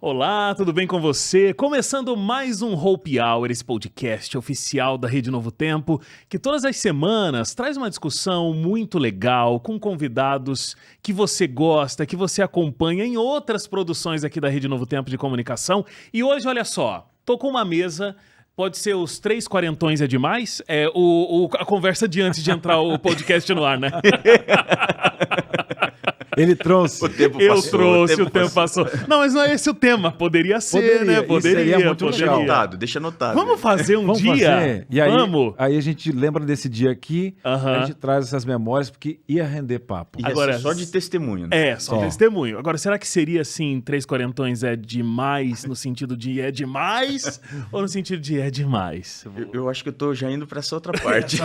Olá, tudo bem com você? Começando mais um Hope Hour, esse podcast oficial da Rede Novo Tempo, que todas as semanas traz uma discussão muito legal, com convidados que você gosta, que você acompanha em outras produções aqui da Rede Novo Tempo de Comunicação. E hoje, olha só, tô com uma mesa... Pode ser os 3 quarentões é demais? É a conversa de antes de entrar o podcast no ar, né? Ele trouxe. O tempo passou. Não, mas não é esse o tema. Poderia ser, né? Poderia. Deixa anotado. Vamos fazer um dia? Fazer. E aí, Vamos. Aí a gente lembra desse dia aqui, a gente traz essas memórias, porque ia render papo. Agora, só de testemunho. Né? Só testemunho. Agora, será que seria assim, 3 quarentões é demais, no sentido de é demais, ou no sentido de é demais? Eu acho que eu tô já indo pra essa outra parte.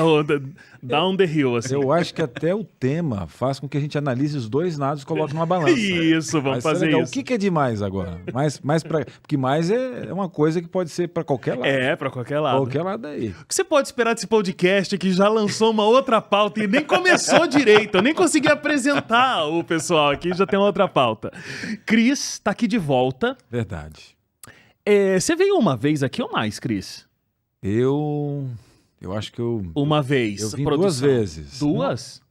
Down the hill, assim. Eu acho que até o tema faz com que a gente analise os dois lados e coloque numa balança. Isso, vamos fazer legal. isso. O que é demais agora? Porque mais é uma coisa que pode ser pra qualquer lado. É, pra qualquer lado. Qualquer lado aí. O que você pode esperar desse podcast que já lançou uma outra pauta e nem começou direito? Eu nem consegui apresentar o pessoal aqui, já tem outra pauta. Cris tá aqui de volta. Verdade. Você veio uma vez aqui ou mais, Cris? Eu acho que eu... Uma vez. Eu vim 2 vezes. 2?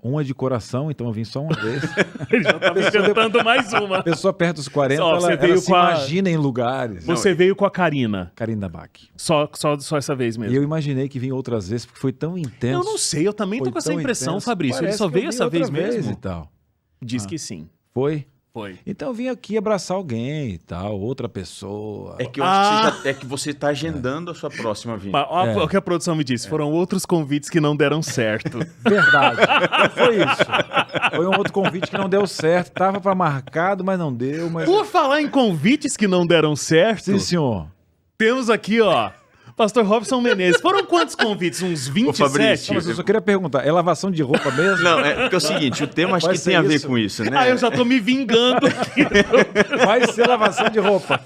Uma de coração, então eu vim só uma vez. Ele já tava inventando mais uma. A pessoa perto dos 40, você ela veio se com imagina em lugares. Você veio com a Karina. Karina Bach. Só essa vez mesmo. E eu imaginei que vinha outras vezes, porque foi tão intenso. Eu não sei, eu também tô com essa impressão, intenso. Fabrício. Parece Ele só veio essa vez vez mesmo? E tal. Diz que sim. Foi? Foi. Então eu vim aqui abraçar alguém e tal, outra pessoa. É que eu acho que você tá agendando a sua próxima vinda. O que a produção me disse, foram outros convites que não deram certo. Verdade. Foi isso. Foi um outro convite que não deu certo. Tava para marcado, mas não deu. Por falar em convites que não deram certo... Sim, senhor. Temos aqui, ó... Pastor Robson Menezes. Foram quantos convites? Uns 27? Mas eu só queria perguntar, é lavação de roupa mesmo? Não, porque é o seguinte, o tema acho que tem a ver com isso, né? Eu já tô me vingando aqui. Vai ser lavação de roupa.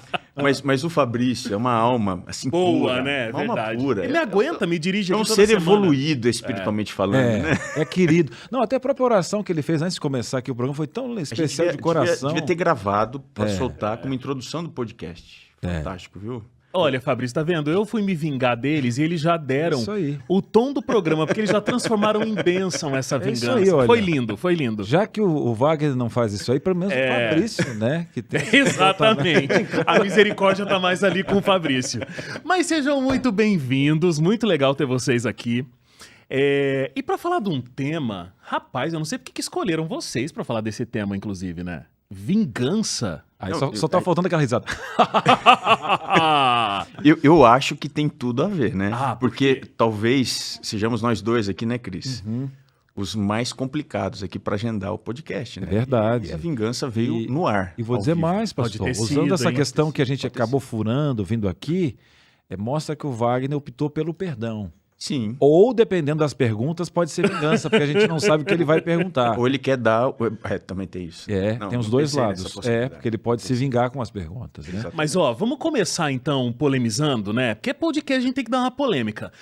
Mas o Fabrício é uma alma assim boa, pura, né? Uma Verdade. alma pura. Ele me aguenta, me dirige aqui aqui toda toda semana. É um ser evoluído espiritualmente falando, né? É querido. Não, até a própria oração que ele fez antes de começar aqui o programa foi tão especial de coração. Devia ter gravado para soltar como introdução do podcast. Fantástico, viu? Olha, Fabrício, tá vendo? Eu fui me vingar deles e eles já deram o tom do programa, porque eles já transformaram em bênção essa vingança. Isso aí, olha. Foi lindo, foi lindo. Já que o Wagner não faz isso aí, pelo menos o Fabrício, né? Que tem Exatamente. A misericórdia tá mais ali com o Fabrício. Mas sejam muito bem-vindos, muito legal ter vocês aqui. E pra falar de um tema, rapaz, eu não sei porque que escolheram vocês pra falar desse tema, inclusive, né? Vingança. Aí só tá faltando aquela risada. eu acho que tem tudo a ver, né? Porque talvez sejamos nós dois aqui, né, Cris? Os mais complicados aqui para agendar o podcast, né? É verdade. E a vingança veio no ar. E vou dizer mais, pastor. Usando essa questão que a gente acabou furando, vindo aqui, mostra que o Wagner optou pelo perdão. Sim. Ou, dependendo das perguntas, pode ser vingança, porque a gente não sabe o que ele vai perguntar. Ou ele quer dar... também tem isso. Tem os dois lados. Porque ele pode se vingar com as perguntas, né? Mas, vamos começar, então, polemizando, né? Porque podcast a gente tem que dar uma polêmica.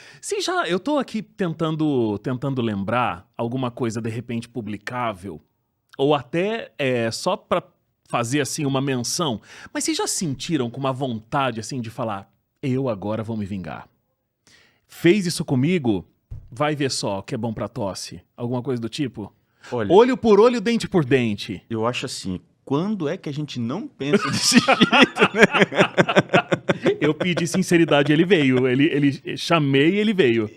Eu tô aqui tentando lembrar alguma coisa, de repente, publicável, ou até só pra fazer, assim, uma menção. Mas vocês já sentiram com uma vontade, assim, de falar, eu agora vou me vingar? Fez isso comigo, vai ver só, que é bom pra tosse. Alguma coisa do tipo? Olha, olho por olho, dente por dente. Eu acho assim, quando é que a gente não pensa desse jeito, né? Eu pedi sinceridade, ele veio. Chamei e ele veio.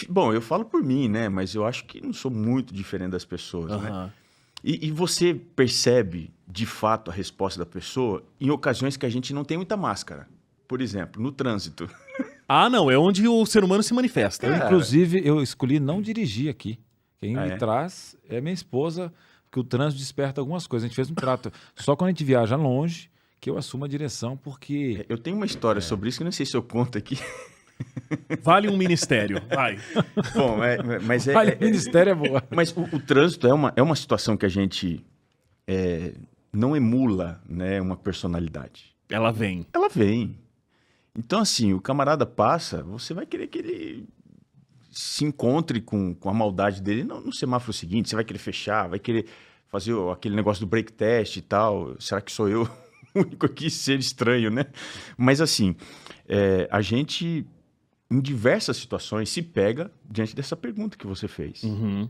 Bom, eu falo por mim, né? Mas eu acho que não sou muito diferente das pessoas, né? E você percebe, de fato, a resposta da pessoa em ocasiões que a gente não tem muita máscara. Por exemplo, no trânsito. Não, é onde o ser humano se manifesta. Inclusive, eu escolhi não dirigir aqui. Quem me traz é minha esposa, porque o trânsito desperta algumas coisas. A gente fez um trato. Só quando a gente viaja longe, que eu assumo a direção, porque... Eu tenho uma história sobre isso, que eu não sei se eu conto aqui. Vale um ministério, vai. Bom, mas Vale ministério é boa. Mas o trânsito é uma situação que a gente não emula, né, uma personalidade. Ela vem. Ela vem. Então, assim, o camarada passa, você vai querer que ele se encontre com a maldade dele no semáforo seguinte, você vai querer fechar, vai querer fazer aquele negócio do break test e tal. Será que sou eu único aqui ser estranho, né? Mas assim, a gente, em diversas situações, se pega diante dessa pergunta que você fez. Uhum.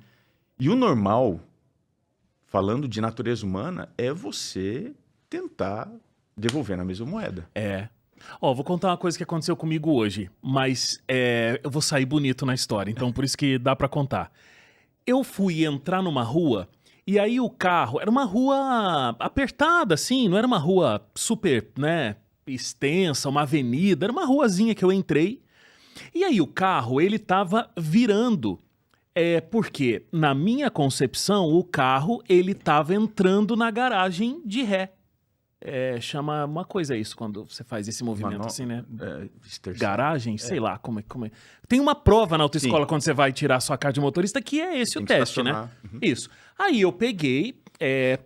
E o normal, falando de natureza humana, é você tentar devolver na mesma moeda. Ó, vou contar uma coisa que aconteceu comigo hoje, mas eu vou sair bonito na história, então por isso que dá pra contar. Eu fui entrar numa rua, e aí o carro, era uma rua apertada, assim, não era uma rua super, né, extensa, uma avenida, era uma ruazinha que eu entrei, e aí o carro, ele tava virando, porque na minha concepção, o carro, ele tava entrando na garagem de ré. Chama uma coisa isso, quando você faz esse movimento assim, né? Garagem, sei lá, como é. Tem uma prova na autoescola quando você vai tirar sua carta de motorista que é esse o teste, né? Uhum. Isso. Aí eu peguei,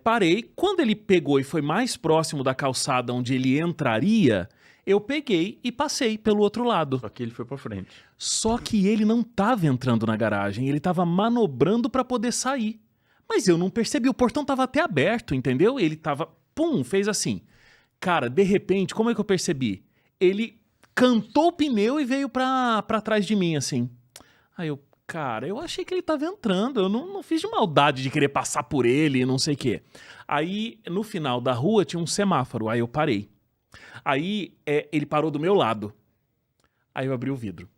parei. Quando ele pegou e foi mais próximo da calçada onde ele entraria, eu peguei e passei pelo outro lado. Só que ele foi pra frente. Só que ele não tava entrando na garagem, ele tava manobrando pra poder sair. Mas eu não percebi, o portão tava até aberto, entendeu? Ele tava... Pum, fez assim. Cara, de repente, como é que eu percebi? Ele cantou o pneu e veio pra trás de mim, assim. Aí eu, cara, eu achei que ele tava entrando. Eu não fiz de maldade de querer passar por ele e não sei o quê. Aí, no final da rua, tinha um semáforo. Aí eu parei. Aí, ele parou do meu lado. Aí eu abri o vidro.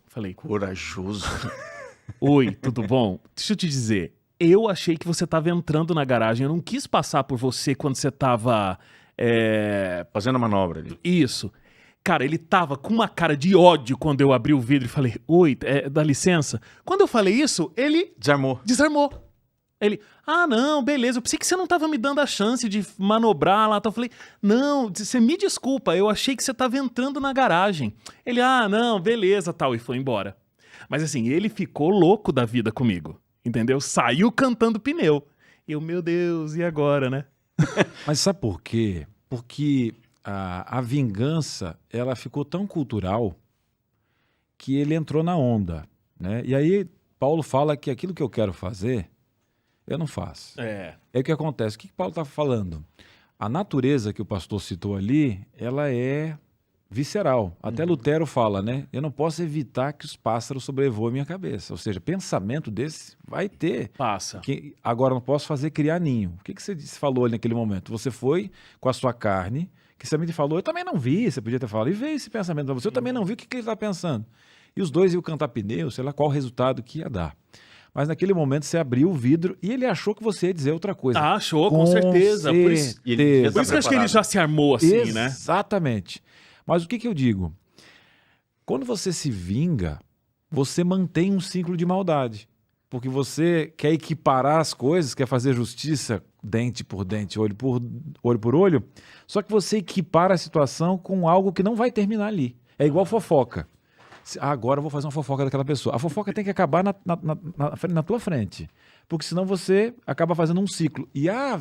Falei... Corajoso. Oi, tudo bom? Deixa eu te dizer... Eu achei que você estava entrando na garagem. Eu não quis passar por você quando você estava... Fazendo a manobra ali. Isso. Cara, ele tava com uma cara de ódio quando eu abri o vidro e falei, oi, dá licença. Quando eu falei isso, ele... Desarmou. Ele, não, beleza. Eu pensei que você não tava me dando a chance de manobrar lá. Então eu falei, não, você me desculpa. Eu achei que você tava entrando na garagem. Ele, não, beleza, tal. E foi embora. Mas assim, ele ficou louco da vida comigo. Entendeu? Saiu cantando pneu. E eu, meu Deus, e agora, né? Mas sabe por quê? Porque a vingança, ela ficou tão cultural que ele entrou na onda, né? E aí Paulo fala que aquilo que eu quero fazer, eu não faço. É o que acontece. O que Paulo está falando? A natureza que o pastor citou ali, ela é visceral. Até Lutero fala, né? Eu não posso evitar que os pássaros sobrevoem minha cabeça. Ou seja, pensamento desse vai ter. Passa. Agora não posso fazer criar ninho. O que você falou ali naquele momento? Você foi com a sua carne, que você me falou, eu também não vi, você podia ter falado, e veio esse pensamento para você, eu também não vi o que ele está pensando. E os dois iam cantar pneu, sei lá qual o resultado que ia dar. Mas naquele momento você abriu o vidro e ele achou que você ia dizer outra coisa. Achou, com certeza. Por isso que eu acho que ele já se armou assim, né? Exatamente. Mas o que eu digo? Quando você se vinga, você mantém um ciclo de maldade. Porque você quer equiparar as coisas, quer fazer justiça dente por dente, olho por olho, só que você equipara a situação com algo que não vai terminar ali. É igual fofoca. Agora eu vou fazer uma fofoca daquela pessoa. A fofoca tem que acabar na tua frente. Porque senão você acaba fazendo um ciclo. E a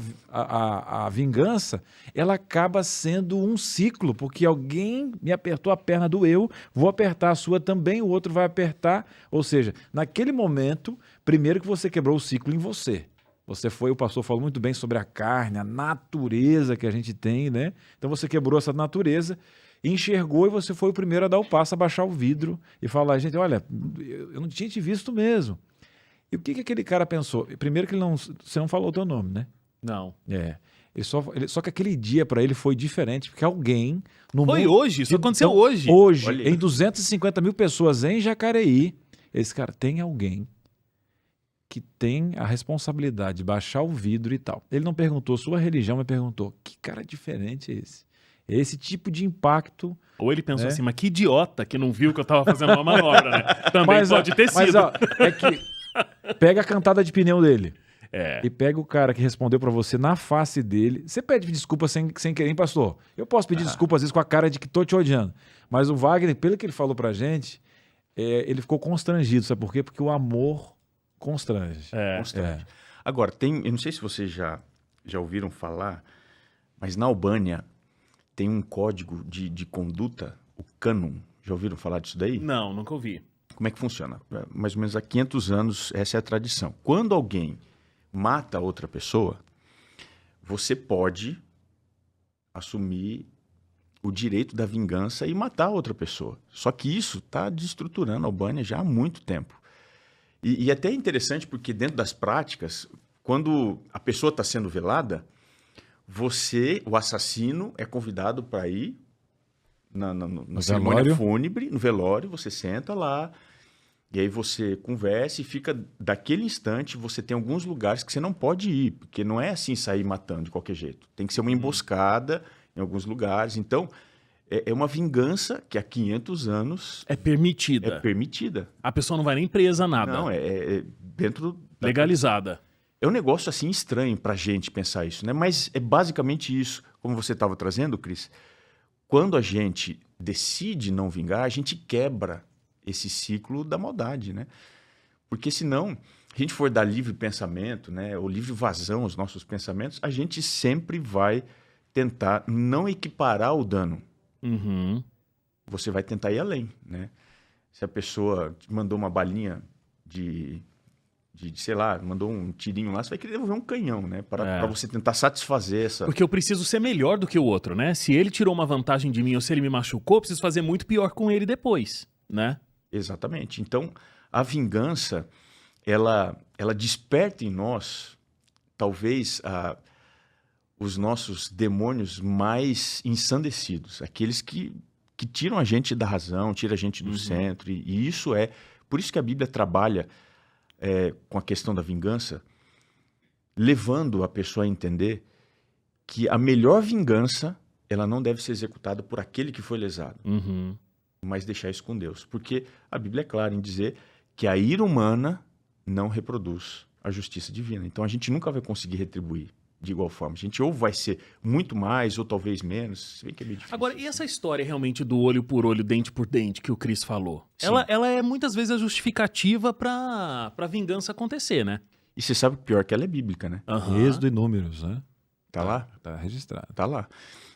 vingança, ela acaba sendo um ciclo, porque alguém me apertou a perna do eu, vou apertar a sua também, o outro vai apertar. Ou seja, naquele momento, primeiro que você quebrou o ciclo em você. O pastor falou muito bem sobre a carne, a natureza que a gente tem, né? Então você quebrou essa natureza, enxergou e você foi o primeiro a dar o passo, a baixar o vidro e falar, gente, olha, eu não tinha te visto mesmo. E o que aquele cara pensou? Primeiro que você não falou o teu nome, né? Não. Só que aquele dia para ele foi diferente, porque alguém... Foi hoje, isso aconteceu hoje. Hoje, em 250 mil pessoas em Jacareí, esse cara, tem alguém que tem a responsabilidade de baixar o vidro e tal. Ele não perguntou sua religião, mas perguntou, que cara diferente é esse? Esse tipo de impacto... Ou ele pensou assim, mas que idiota que não viu que eu tava fazendo uma manobra, né? Também pode ter sido. Mas, ó, é que pega a cantada de pneu dele e pega o cara que respondeu pra você na face dele. Você pede desculpa sem querer, hein, pastor? Eu posso pedir desculpa às vezes com a cara de que tô te odiando. Mas o Wagner, pelo que ele falou pra gente, ele ficou constrangido. Sabe por quê? Porque o amor constrange. Constrange. Agora, eu não sei se vocês já ouviram falar, mas na Albânia tem um código de conduta, o Cânon. Já ouviram falar disso daí? Não, nunca ouvi. Como é que funciona? Mais ou menos há 500 anos, essa é a tradição. Quando alguém mata outra pessoa, você pode assumir o direito da vingança e matar outra pessoa. Só que isso está desestruturando a Albânia já há muito tempo. E até é interessante porque dentro das práticas, quando a pessoa está sendo velada, você, o assassino, é convidado para ir na cerimônia fúnebre, no velório, você senta lá, e aí você conversa e fica, daquele instante, você tem alguns lugares que você não pode ir, porque não é assim sair matando de qualquer jeito. Tem que ser uma emboscada em alguns lugares. Então, é uma vingança que há 500 anos... É permitida. É permitida. A pessoa não vai nem presa, nada. Não, é dentro... Legalizada. É um negócio assim estranho pra gente pensar isso, né? Mas é basicamente isso, como você estava trazendo, Cris. Quando a gente decide não vingar, a gente quebra esse ciclo da maldade, né? Porque senão, se a gente for dar livre pensamento, né, ou livre vazão aos nossos pensamentos, a gente sempre vai tentar não equiparar o dano. Uhum. Você vai tentar ir além, né? Se a pessoa te mandou uma balinha sei lá, mandou um tirinho lá, você vai querer devolver um canhão, né? Para você tentar satisfazer essa... Porque eu preciso ser melhor do que o outro, né? Se ele tirou uma vantagem de mim ou se ele me machucou, eu preciso fazer muito pior com ele depois, né? Exatamente. Então, a vingança, ela desperta em nós, talvez, os nossos demônios mais ensandecidos, aqueles que tiram a gente da razão, tiram a gente do centro. E isso por isso que a Bíblia trabalha com a questão da vingança, levando a pessoa a entender que a melhor vingança, ela não deve ser executada por aquele que foi lesado, mas deixar isso com Deus. Porque a Bíblia é clara em dizer que a ira humana não reproduz a justiça divina. Então a gente nunca vai conseguir retribuir de igual forma. A gente ou vai ser muito mais, ou talvez menos. Se bem que é meio difícil. Agora, e essa história realmente do olho por olho, dente por dente, que o Cris falou? Ela é muitas vezes a justificativa pra vingança acontecer, né? E você sabe o pior que ela é bíblica, né? Êxodo e Números, né? Tá lá? Tá registrado. Tá lá.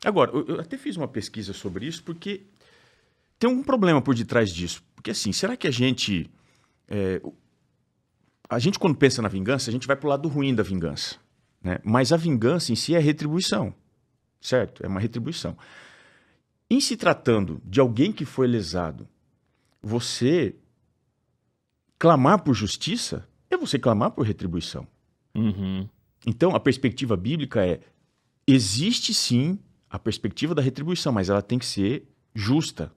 Agora, eu até fiz uma pesquisa sobre isso, porque tem um problema por detrás disso. Porque assim, será que a gente quando pensa na vingança, a gente vai pro lado ruim da vingança, né? Mas a vingança em si é retribuição, certo? É uma retribuição. Em se tratando de alguém que foi lesado, você clamar por justiça é você clamar por retribuição. Então, a perspectiva bíblica existe sim a perspectiva da retribuição, mas ela tem que ser justa.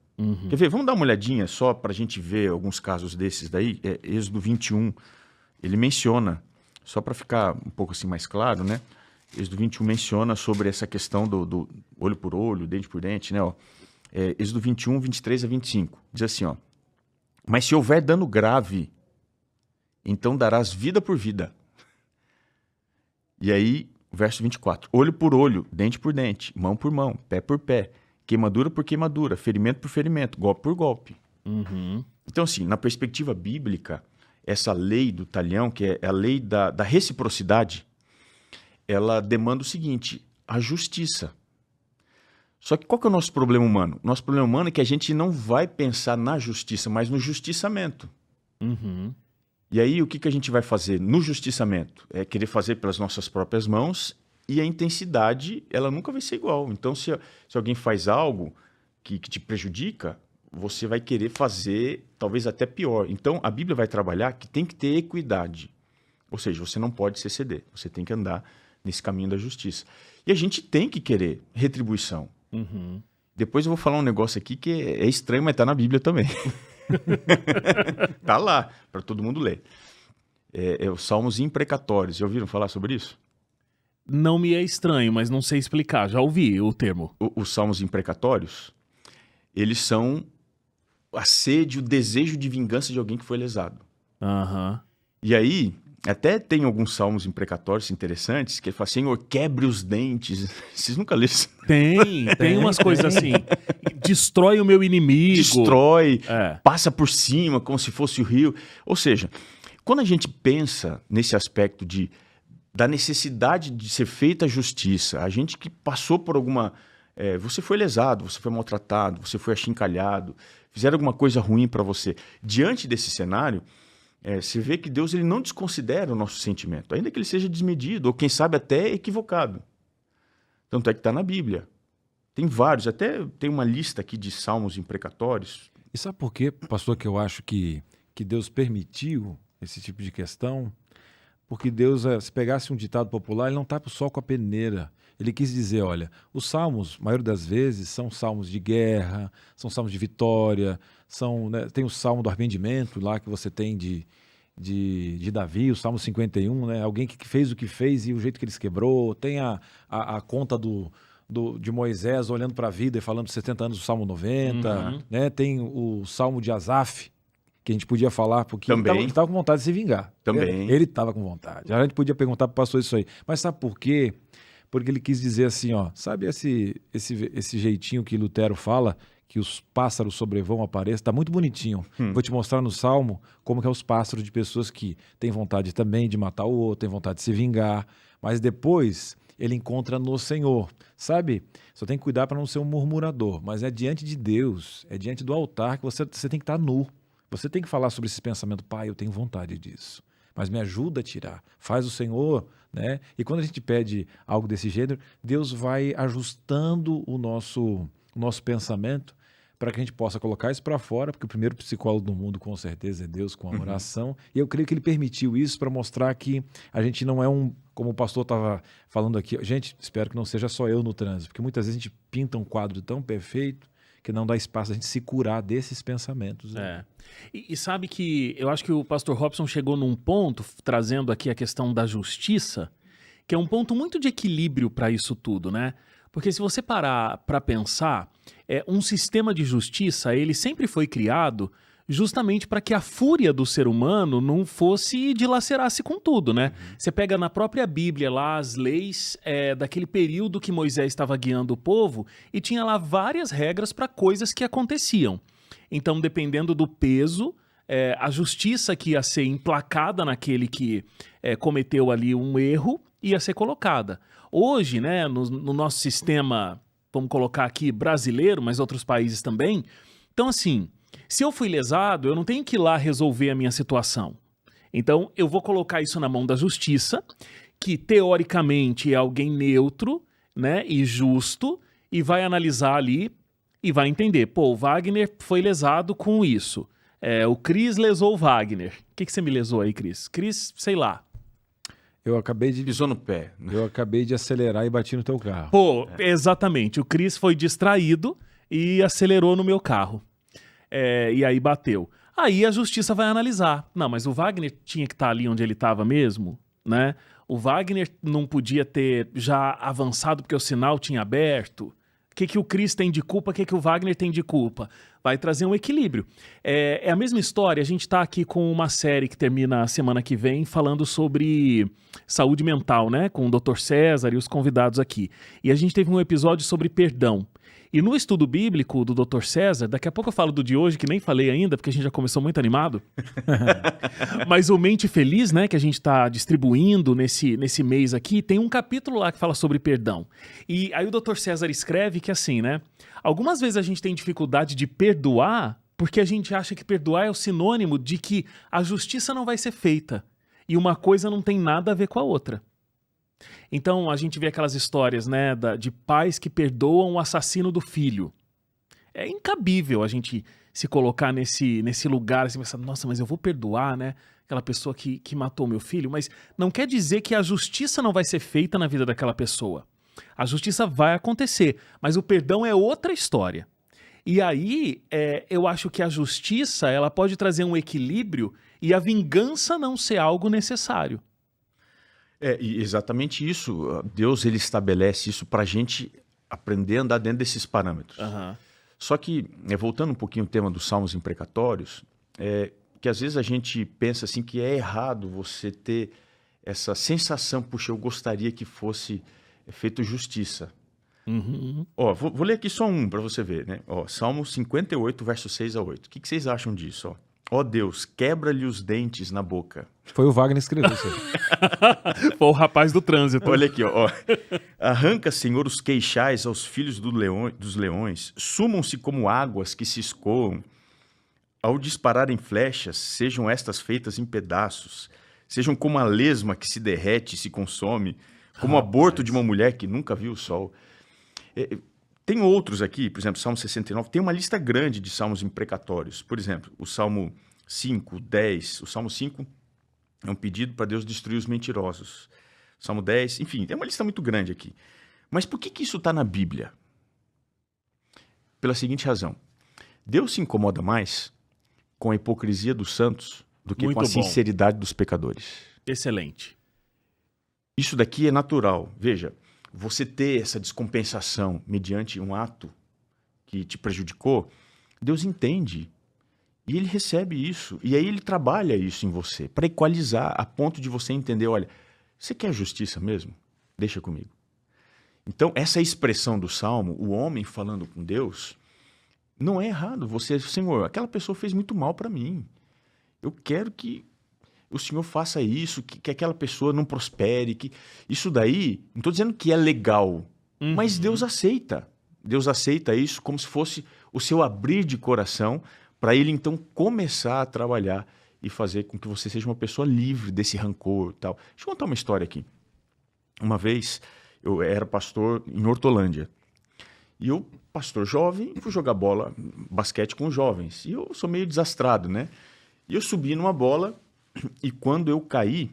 Quer ver? Vamos dar uma olhadinha só para a gente ver alguns casos desses daí. Êxodo 21, ele menciona, só para ficar um pouco assim mais claro, né? Êxodo 21 menciona sobre essa questão do olho por olho, dente por dente, né? Êxodo 21, 23 a 25. Diz assim, ó. Mas se houver dano grave, então darás vida por vida. E aí, verso 24. Olho por olho, dente por dente, mão por mão, pé por pé, queimadura por queimadura, ferimento por ferimento, golpe por golpe. Então, assim, na perspectiva bíblica, essa lei do talhão, que é a lei da reciprocidade, ela demanda o seguinte, a justiça. Só que qual que é o nosso problema humano? Nosso problema humano é que a gente não vai pensar na justiça, mas no justiçamento. E aí, o que a gente vai fazer no justiçamento? É querer fazer pelas nossas próprias mãos, e a intensidade, ela nunca vai ser igual. Então, se alguém faz algo que te prejudica, você vai querer fazer talvez até pior. Então, a Bíblia vai trabalhar que tem que ter equidade. Ou seja, você não pode se exceder. Você tem que andar nesse caminho da justiça. E a gente tem que querer retribuição. Depois eu vou falar um negócio aqui que é estranho, mas está na Bíblia também. Tá lá, para todo mundo ler. É os Salmos imprecatórios. Já ouviram falar sobre isso? Não me é estranho, mas não sei explicar. Já ouvi o termo. Os Salmos imprecatórios, eles são a sede, o desejo de vingança de alguém que foi lesado. E aí, até tem alguns salmos imprecatórios interessantes, que ele fala, Senhor, quebre os dentes. Vocês nunca leram isso? Tem umas coisas assim. Destrói o meu inimigo. Destrói, passa por cima, como se fosse o rio. Ou seja, quando a gente pensa nesse aspecto da necessidade de ser feita a justiça, a gente que passou por alguma... você foi lesado, você foi maltratado, você foi achincalhado, fizeram alguma coisa ruim para você. Diante desse cenário, você vê que Deus ele não desconsidera o nosso sentimento, ainda que ele seja desmedido, ou quem sabe até equivocado. Tanto é que está na Bíblia. Tem vários, até tem uma lista aqui de salmos imprecatórios. E sabe por quê, pastor, que eu acho que Deus permitiu esse tipo de questão? Porque Deus, se pegasse um ditado popular, ele não tapa o sol com a peneira. Ele quis dizer, olha, os salmos, a maioria das vezes, são salmos de guerra, são salmos de vitória, né, tem o salmo do arrependimento lá que você tem de Davi, o salmo 51, né, alguém que fez o que fez e o jeito que ele se quebrou. Tem a conta de Moisés olhando para a vida e falando 70 anos do salmo 90, né, tem o salmo de Asaf, que a gente podia falar, porque ele estava com vontade de se vingar. Também. Ele estava com vontade. A gente podia perguntar para o pastor isso aí. Mas sabe por quê? Porque ele quis dizer assim, ó, sabe esse jeitinho que Lutero fala, que os pássaros sobrevoam a parede, está muito bonitinho. Vou te mostrar no Salmo como que é os pássaros de pessoas que têm vontade também de matar o outro, têm vontade de se vingar, mas depois ele encontra no Senhor. Sabe? Só tem que cuidar para não ser um murmurador, mas é diante de Deus, é diante do altar que você tem que estar nu. Você tem que falar sobre esse pensamento, pai, eu tenho vontade disso, mas me ajuda a tirar. Faz o Senhor, né? E quando a gente pede algo desse gênero, Deus vai ajustando o nosso pensamento para que a gente possa colocar isso para fora, porque o primeiro psicólogo do mundo, com certeza, é Deus, com a oração. E eu creio que ele permitiu isso para mostrar que a gente não é como o pastor estava falando aqui. Gente, espero que não seja só eu no trânsito, porque muitas vezes a gente pinta um quadro tão perfeito que não dá espaço a gente se curar desses pensamentos. Né? E sabe que eu acho que o pastor Robson chegou num ponto, trazendo aqui a questão da justiça, que é um ponto muito de equilíbrio para isso tudo, né? Porque se você parar para pensar, um sistema de justiça, ele sempre foi criado justamente para que a fúria do ser humano não fosse e dilacerasse com tudo, né? Você pega na própria Bíblia lá as leis daquele período que Moisés estava guiando o povo e tinha lá várias regras para coisas que aconteciam. Então, dependendo do peso, a justiça que ia ser emplacada naquele que cometeu ali um erro ia ser colocada. Hoje, né, no nosso sistema, vamos colocar aqui, brasileiro, mas outros países também, então assim, se eu fui lesado, eu não tenho que ir lá resolver a minha situação. Então, eu vou colocar isso na mão da justiça, que teoricamente é alguém neutro, né, e justo, e vai analisar ali e vai entender. Pô, o Wagner foi lesado com isso. O Cris lesou o Wagner. O que você me lesou aí, Cris? Cris, sei lá. Eu acabei de... Pisou no pé. Eu acabei de acelerar e bati no teu carro. Pô, exatamente. O Cris foi distraído e acelerou no meu carro. E aí bateu. Aí a justiça vai analisar. Não, mas o Wagner tinha que estar ali onde ele estava mesmo, né? O Wagner não podia ter já avançado porque o sinal tinha aberto. O que o Cris tem de culpa, o que o Wagner tem de culpa? Vai trazer um equilíbrio. É a mesma história, a gente está aqui com uma série que termina a semana que vem falando sobre saúde mental, né? Com o Dr. César e os convidados aqui. E a gente teve um episódio sobre perdão. E no estudo bíblico do Dr. César, daqui a pouco eu falo do de hoje, que nem falei ainda, porque a gente já começou muito animado. Mas o Mente Feliz, né, que a gente está distribuindo nesse mês aqui, tem um capítulo lá que fala sobre perdão. E aí o Dr. César escreve que assim, né, algumas vezes a gente tem dificuldade de perdoar porque a gente acha que perdoar é o sinônimo de que a justiça não vai ser feita. E uma coisa não tem nada a ver com a outra. Então a gente vê aquelas histórias, né, de pais que perdoam o assassino do filho. É incabível a gente se colocar nesse lugar, assim, pensar, nossa, mas eu vou perdoar, né, aquela pessoa que matou meu filho, mas não quer dizer que a justiça não vai ser feita na vida daquela pessoa. A justiça vai acontecer, mas o perdão é outra história. E aí, eu acho que a justiça ela pode trazer um equilíbrio e a vingança não ser algo necessário. E exatamente isso. Deus ele estabelece isso para a gente aprender a andar dentro desses parâmetros. Só que, voltando um pouquinho ao tema dos salmos imprecatórios, que às vezes a gente pensa assim que é errado você ter essa sensação, puxa, eu gostaria que fosse feito justiça. Ó, vou ler aqui só um para você ver, né? Ó, Salmo 58, versos 6 a 8. O que vocês acham disso? Ó Deus, quebra-lhe os dentes na boca. Foi o Wagner que escreveu isso aí. Foi o rapaz do trânsito. Olha aqui, ó. Arranca, Senhor, os queixais aos filhos dos leões, sumam-se como águas que se escoam. Ao dispararem flechas, sejam estas feitas em pedaços, sejam como a lesma que se derrete e se consome, como o aborto de uma mulher que nunca viu o sol. Tem outros aqui, por exemplo, Salmo 69, tem uma lista grande de salmos imprecatórios. Por exemplo, o Salmo 5, 10, o Salmo 5 é um pedido para Deus destruir os mentirosos. Salmo 10, enfim, tem uma lista muito grande aqui. Mas por que isso está na Bíblia? Pela seguinte razão. Deus se incomoda mais com a hipocrisia dos santos do que Muito com a bom. sinceridade dos pecadores. Excelente. Isso daqui é natural. Veja, você ter essa descompensação mediante um ato que te prejudicou, Deus entende. E ele recebe isso. E aí ele trabalha isso em você, para equalizar, a ponto de você entender, olha, você quer justiça mesmo? Deixa comigo. Então, essa expressão do Salmo, o homem falando com Deus, não é errado. Você, Senhor, aquela pessoa fez muito mal para mim. Eu quero que o Senhor faça isso, que aquela pessoa não prospere. Que isso daí, não estou dizendo que é legal, mas Deus aceita. Deus aceita isso como se fosse o seu abrir de coração para ele, então, começar a trabalhar e fazer com que você seja uma pessoa livre desse rancor e tal. Deixa eu contar uma história aqui. Uma vez, eu era pastor em Hortolândia. E eu, pastor jovem, fui jogar bola, basquete com os jovens. E eu sou meio desastrado, né? E eu subi numa bola e quando eu caí,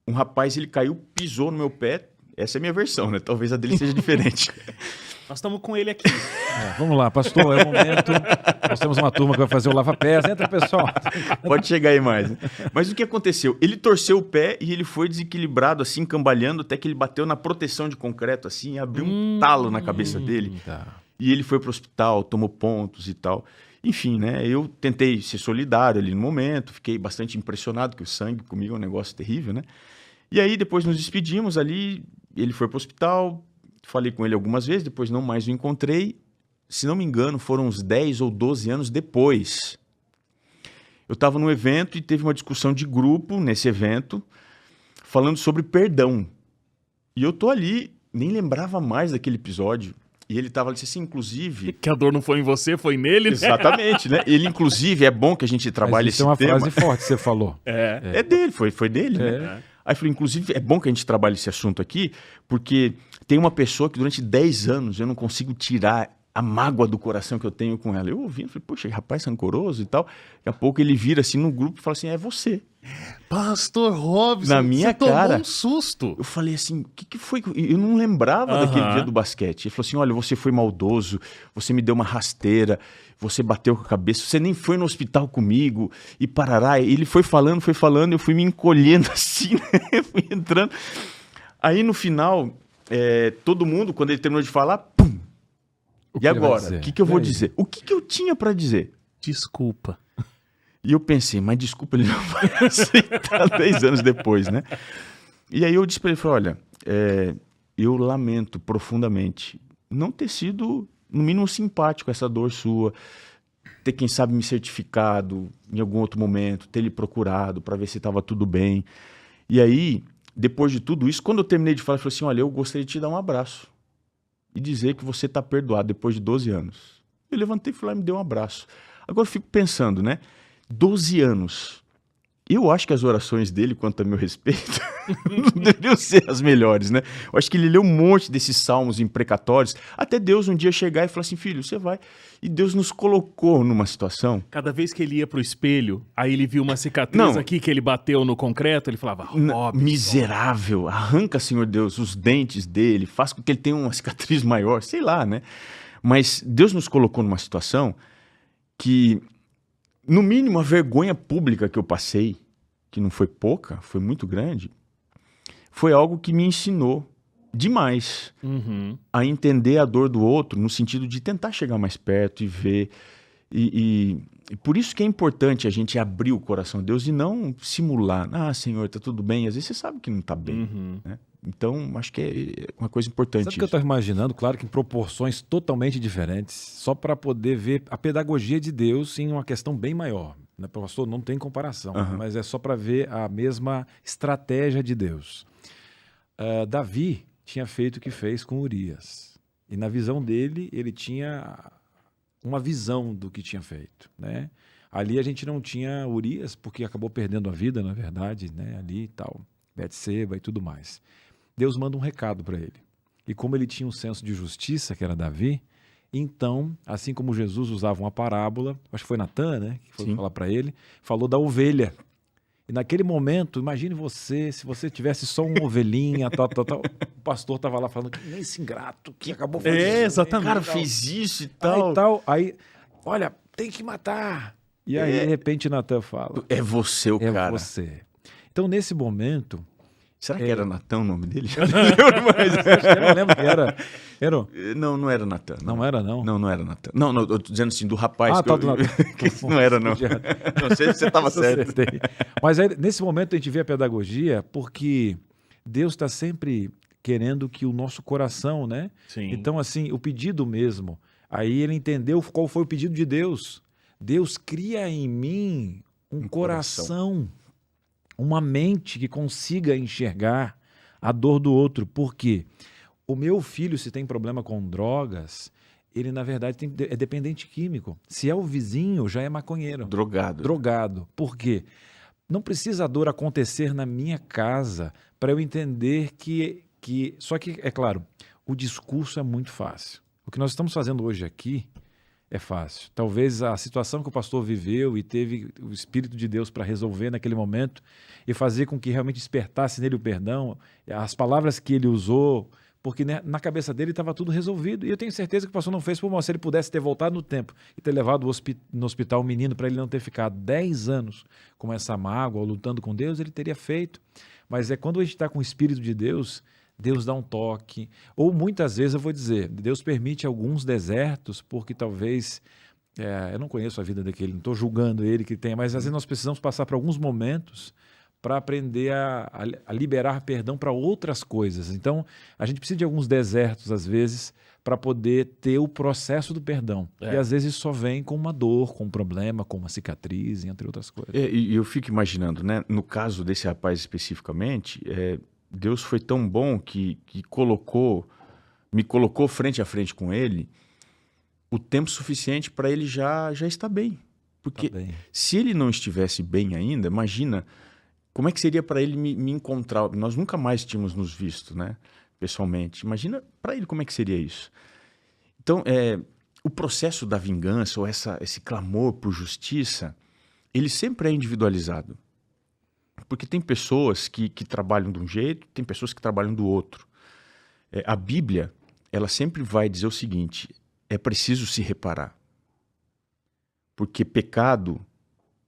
um rapaz, ele caiu, pisou no meu pé. Essa é a minha versão, né? Talvez a dele seja diferente. Nós estamos com ele aqui. Vamos lá, pastor, é o momento. Nós temos uma turma que vai fazer o lava-pés. Entra, pessoal. Pode chegar aí mais. Né? Mas o que aconteceu? Ele torceu o pé e ele foi desequilibrado, assim, cambaleando, até que ele bateu na proteção de concreto, assim, e abriu um talo na cabeça dele. Tá. E ele foi pro hospital, tomou pontos e tal. Enfim, né? Eu tentei ser solidário ali no momento, fiquei bastante impressionado, que o sangue comigo é um negócio terrível, né? E aí depois nos despedimos ali, ele foi pro hospital, falei com ele algumas vezes, depois não mais o encontrei. Se não me engano, foram uns 10 ou 12 anos depois. Eu estava num evento e teve uma discussão de grupo nesse evento, falando sobre perdão. E eu tô ali, nem lembrava mais daquele episódio. E ele estava ali assim, inclusive... Que a dor não foi em você, foi nele, né? Exatamente, né? Ele, inclusive, é bom que a gente trabalhe Mas esse isso é uma tema. frase forte que você falou. É dele, foi dele, né? Aí eu falei, inclusive, é bom que a gente trabalhe esse assunto aqui, porque tem uma pessoa que durante 10 anos eu não consigo tirar a mágoa do coração que eu tenho com ela. Eu ouvi, falei, poxa, rapaz rancoroso e tal. Daqui a pouco ele vira assim no grupo e fala assim, é você. Pastor Robson, Na minha você tomou cara. um susto. Eu falei assim, o que foi? Eu não lembrava daquele dia do basquete. Ele falou assim, olha, você foi maldoso, você me deu uma rasteira, você bateu com a cabeça, você nem foi no hospital comigo, e parará. E ele foi falando, eu fui me encolhendo assim, né? Fui entrando. Aí no final, todo mundo, quando ele terminou de falar, pum! E agora? O que eu vou dizer? O que eu tinha para dizer? Desculpa. E eu pensei, mas desculpa, ele não vai aceitar 10 anos depois, né? E aí eu disse para ele, falei, olha, eu lamento profundamente não ter sido, no mínimo, simpático a essa dor sua, ter, quem sabe, me certificado em algum outro momento, ter lhe procurado para ver se estava tudo bem. E aí, depois de tudo isso, quando eu terminei de falar, eu falei assim, olha, eu gostaria de te dar um abraço e dizer que você está perdoado depois de 12 anos. Eu levantei, fui lá e me dei um abraço. Agora eu fico pensando, né? 12 anos. Eu acho que as orações dele, quanto a meu respeito, não deveriam ser as melhores, né? Eu acho que ele leu um monte desses salmos imprecatórios, até Deus um dia chegar e falar assim, filho, você vai. E Deus nos colocou numa situação... Cada vez que ele ia pro espelho, aí ele viu uma cicatriz aqui que ele bateu no concreto, ele falava, Robson. Miserável, arranca, Senhor Deus, os dentes dele, faz com que ele tenha uma cicatriz maior, sei lá, né? Mas Deus nos colocou numa situação que... No mínimo, a vergonha pública que eu passei, que não foi pouca, foi muito grande, foi algo que me ensinou demais a entender a dor do outro, no sentido de tentar chegar mais perto e ver. E por isso que é importante a gente abrir o coração de Deus e não simular. Ah, Senhor, tá tudo bem. Às vezes você sabe que não tá bem. Né? Então, acho que é uma coisa importante. Sabe o que eu estou imaginando? Claro que em proporções totalmente diferentes, só para poder ver a pedagogia de Deus em uma questão bem maior. Né, pastor? Não tem comparação, mas é só para ver a mesma estratégia de Deus. Davi tinha feito o que fez com Urias. E na visão dele, ele tinha uma visão do que tinha feito. Né? Ali a gente não tinha Urias, porque acabou perdendo a vida, na verdade, né? Ali e tal, Betseba e tudo mais. Deus manda um recado para ele. E como ele tinha um senso de justiça, que era Davi, então, assim como Jesus usava uma parábola, acho que foi Natan, né, que foi falar para ele, falou da ovelha. E naquele momento, imagine você, se você tivesse só uma ovelhinha, tal, o pastor estava lá falando, que esse ingrato que acabou fazendo isso. Exatamente. O cara fez isso e tal. Aí, olha, tem que matar. E aí, de repente, Natan fala. É você o cara. É você. Então, nesse momento... Será que era Natan o nome dele? Já não lembro mais. Eu não lembro que era. Não, não era Natan. Não era, não? Não era Natan. Não, eu tô dizendo assim, do rapaz. Do não era, não. Não sei se você estava certo. Mas aí, nesse momento a gente vê a pedagogia porque Deus está sempre querendo que o nosso coração, né? Sim. Então, assim, o pedido mesmo. Aí ele entendeu qual foi o pedido de Deus. Deus cria em mim um coração, uma mente que consiga enxergar a dor do outro. Por quê? O meu filho, se tem problema com drogas, ele, na verdade, é dependente químico. Se é o vizinho, já é maconheiro. Drogado. Por quê? Não precisa a dor acontecer na minha casa para eu entender que... Só que, é claro, o discurso é muito fácil. O que nós estamos fazendo hoje aqui é fácil. Talvez a situação que o pastor viveu e teve o Espírito de Deus para resolver naquele momento e fazer com que realmente despertasse nele o perdão, as palavras que ele usou, porque na cabeça dele estava tudo resolvido. E eu tenho certeza que o pastor não fez por mal. Se ele pudesse ter voltado no tempo e ter levado no hospital o menino para ele não ter ficado 10 anos com essa mágoa ou lutando com Deus, ele teria feito. Mas é quando a gente está com o Espírito de Deus, Deus dá um toque, ou muitas vezes eu vou dizer, Deus permite alguns desertos, porque talvez, eu não conheço a vida daquele, não estou julgando ele que tenha, mas às vezes nós precisamos passar por alguns momentos para aprender a liberar perdão para outras coisas. Então, a gente precisa de alguns desertos, às vezes, para poder ter o processo do perdão. E às vezes só vem com uma dor, com um problema, com uma cicatriz, entre outras coisas. E eu fico imaginando, né? No caso desse rapaz especificamente, Deus foi tão bom que me colocou frente a frente com ele o tempo suficiente para ele já estar bem. Porque se ele não estivesse bem ainda, imagina como é que seria para ele me encontrar. Nós nunca mais tínhamos nos visto, né, pessoalmente. Imagina para ele como é que seria isso. Então, o processo da vingança ou esse clamor por justiça, ele sempre é individualizado. Porque tem pessoas que trabalham de um jeito, tem pessoas que trabalham do outro. A Bíblia, ela sempre vai dizer o seguinte, é preciso se reparar. Porque pecado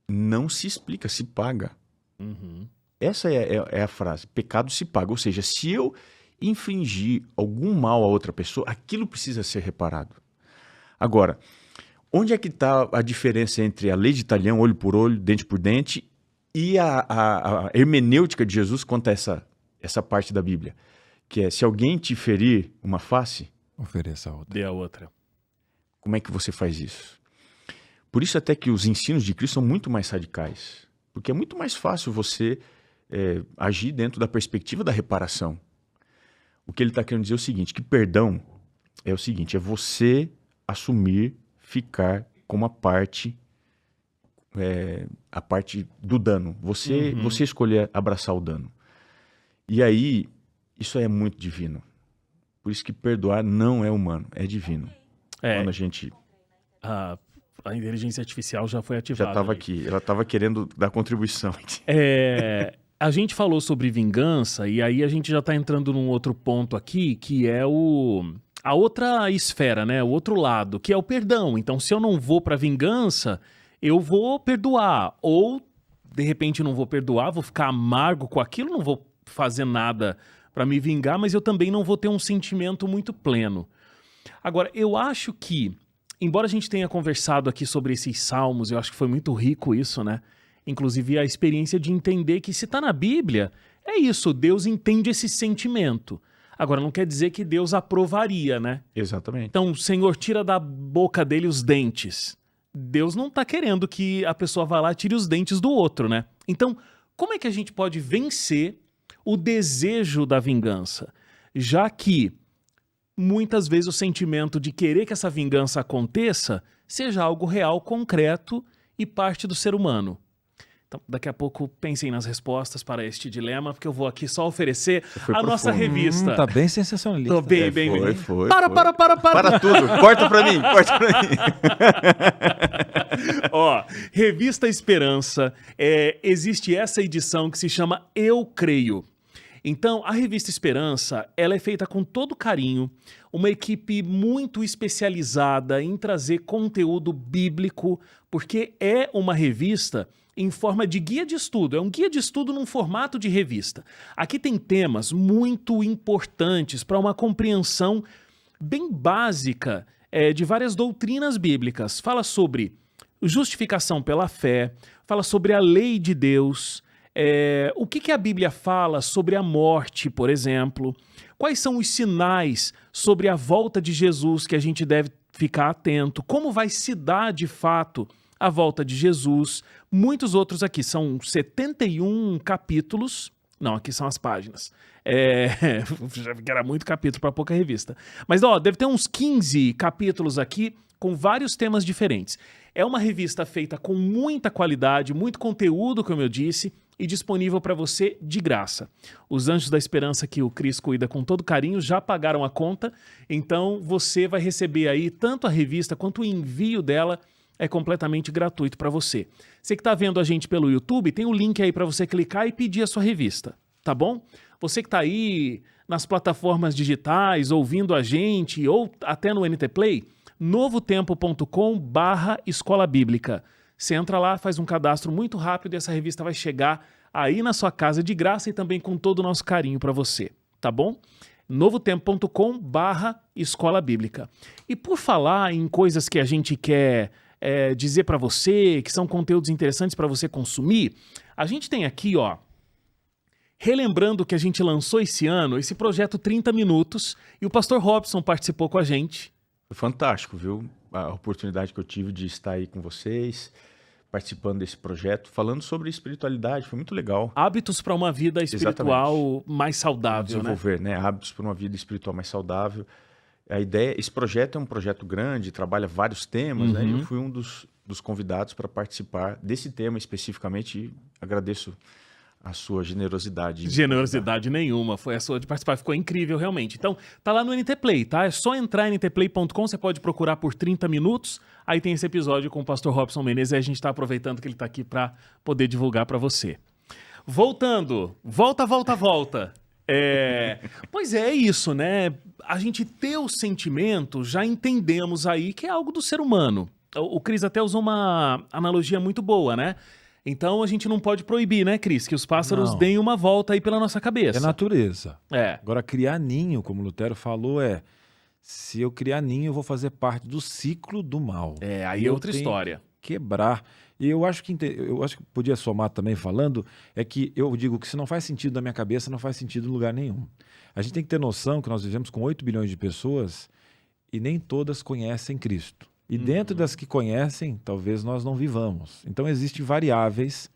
não se explica, se paga. Uhum. Essa é a frase, pecado se paga. Ou seja, se eu infligir algum mal a outra pessoa, aquilo precisa ser reparado. Agora, onde é que está a diferença entre a lei de Italião, olho por olho, dente por dente, e a hermenêutica de Jesus quanto a essa parte da Bíblia? Que é, se alguém te ferir uma face, ofereça a outra. Dê a outra. Como é que você faz isso? Por isso até que os ensinos de Cristo são muito mais radicais. Porque é muito mais fácil você agir dentro da perspectiva da reparação. O que ele está querendo dizer é o seguinte, que perdão é o seguinte, é você assumir, ficar com a parte do dano. Você escolher abraçar o dano. E aí, isso é muito divino. Por isso que perdoar não é humano, é divino. Quando a gente... A inteligência artificial já foi ativada. Já estava aqui, ela estava querendo dar contribuição. A gente falou sobre vingança e aí a gente já está entrando num outro ponto aqui, que é a outra esfera, né? O outro lado, que é o perdão. Então, se eu não vou para vingança, eu vou perdoar. Ou, de repente, não vou perdoar, vou ficar amargo com aquilo, não vou fazer nada para me vingar, mas eu também não vou ter um sentimento muito pleno. Agora, eu acho que, embora a gente tenha conversado aqui sobre esses salmos, eu acho que foi muito rico isso, né? Inclusive a experiência de entender que se está na Bíblia, é isso, Deus entende esse sentimento. Agora, não quer dizer que Deus aprovaria, né? Exatamente. Então, Senhor, tira da boca dele os dentes. Deus não está querendo que a pessoa vá lá e tire os dentes do outro, né? Então, como é que a gente pode vencer o desejo da vingança? Já que muitas vezes o sentimento de querer que essa vingança aconteça seja algo real, concreto e parte do ser humano. Então, daqui a pouco pensem nas respostas para este dilema, porque eu vou aqui só oferecer foi a nossa profundo. revista. Tá bem sensacionalista. Tô bem, bem. Foi. Para. Tudo. Corta pra mim. Ó, Revista Esperança, existe essa edição que se chama Eu Creio. Então, a Revista Esperança, ela é feita com todo carinho, uma equipe muito especializada em trazer conteúdo bíblico, porque é uma revista em forma de guia de estudo, é um guia de estudo num formato de revista. Aqui tem temas muito importantes para uma compreensão bem básica de várias doutrinas bíblicas. Fala sobre justificação pela fé, fala sobre a lei de Deus, o que a Bíblia fala sobre a morte, por exemplo, quais são os sinais sobre a volta de Jesus que a gente deve ficar atento, como vai se dar de fato a volta de Jesus, muitos outros aqui, são 71 capítulos, não, aqui são as páginas, já vi que era muito capítulo para pouca revista, mas ó, deve ter uns 15 capítulos aqui com vários temas diferentes. É uma revista feita com muita qualidade, muito conteúdo, como eu disse, e disponível para você de graça. Os Anjos da Esperança, que o Cris cuida com todo carinho, já pagaram a conta, então você vai receber aí tanto a revista quanto o envio dela é completamente gratuito para você. Você que está vendo a gente pelo YouTube, tem um link aí para você clicar e pedir a sua revista, tá bom? Você que está aí nas plataformas digitais, ouvindo a gente, ou até no NT Play, novotempo.com/escola bíblica. Você entra lá, faz um cadastro muito rápido e essa revista vai chegar aí na sua casa de graça e também com todo o nosso carinho para você, tá bom? novotempo.com/escola bíblica. E por falar em coisas que a gente quer dizer para você, que são conteúdos interessantes para você consumir, a gente tem aqui, ó, relembrando que a gente lançou esse ano, esse projeto 30 Minutos, e o pastor Robson participou com a gente. Foi fantástico, viu? A oportunidade que eu tive de estar aí com vocês, participando desse projeto, falando sobre espiritualidade, foi muito legal. Hábitos para uma vida espiritual Exatamente. mais saudável, Desenvolver, né? Hábitos para uma vida espiritual mais saudável. A ideia, esse projeto é um projeto grande, trabalha vários temas, né? E eu fui um dos convidados para participar desse tema especificamente e agradeço a sua generosidade. Generosidade nenhuma, foi a sua de participar, ficou incrível realmente. Então, tá lá no NT Play, tá? É só entrar em ntplay.com, você pode procurar por 30 minutos, aí tem esse episódio com o pastor Robson Menezes e a gente tá aproveitando que ele tá aqui para poder divulgar para você. Voltando, volta. Pois é isso, né? A gente ter o sentimento, já entendemos aí que é algo do ser humano. O Cris até usou uma analogia muito boa, né? Então a gente não pode proibir, né, Cris, que os pássaros deem uma volta aí pela nossa cabeça. É natureza. É. Agora, criar ninho, como Lutero falou, se eu criar ninho, eu vou fazer parte do ciclo do mal. Aí é outra história. Quebrar. E eu acho que podia somar também falando, é que eu digo que se não faz sentido na minha cabeça, não faz sentido em lugar nenhum. A gente tem que ter noção que nós vivemos com 8 bilhões de pessoas e nem todas conhecem Cristo. E dentro das que conhecem, talvez nós não vivamos. Então existem variáveis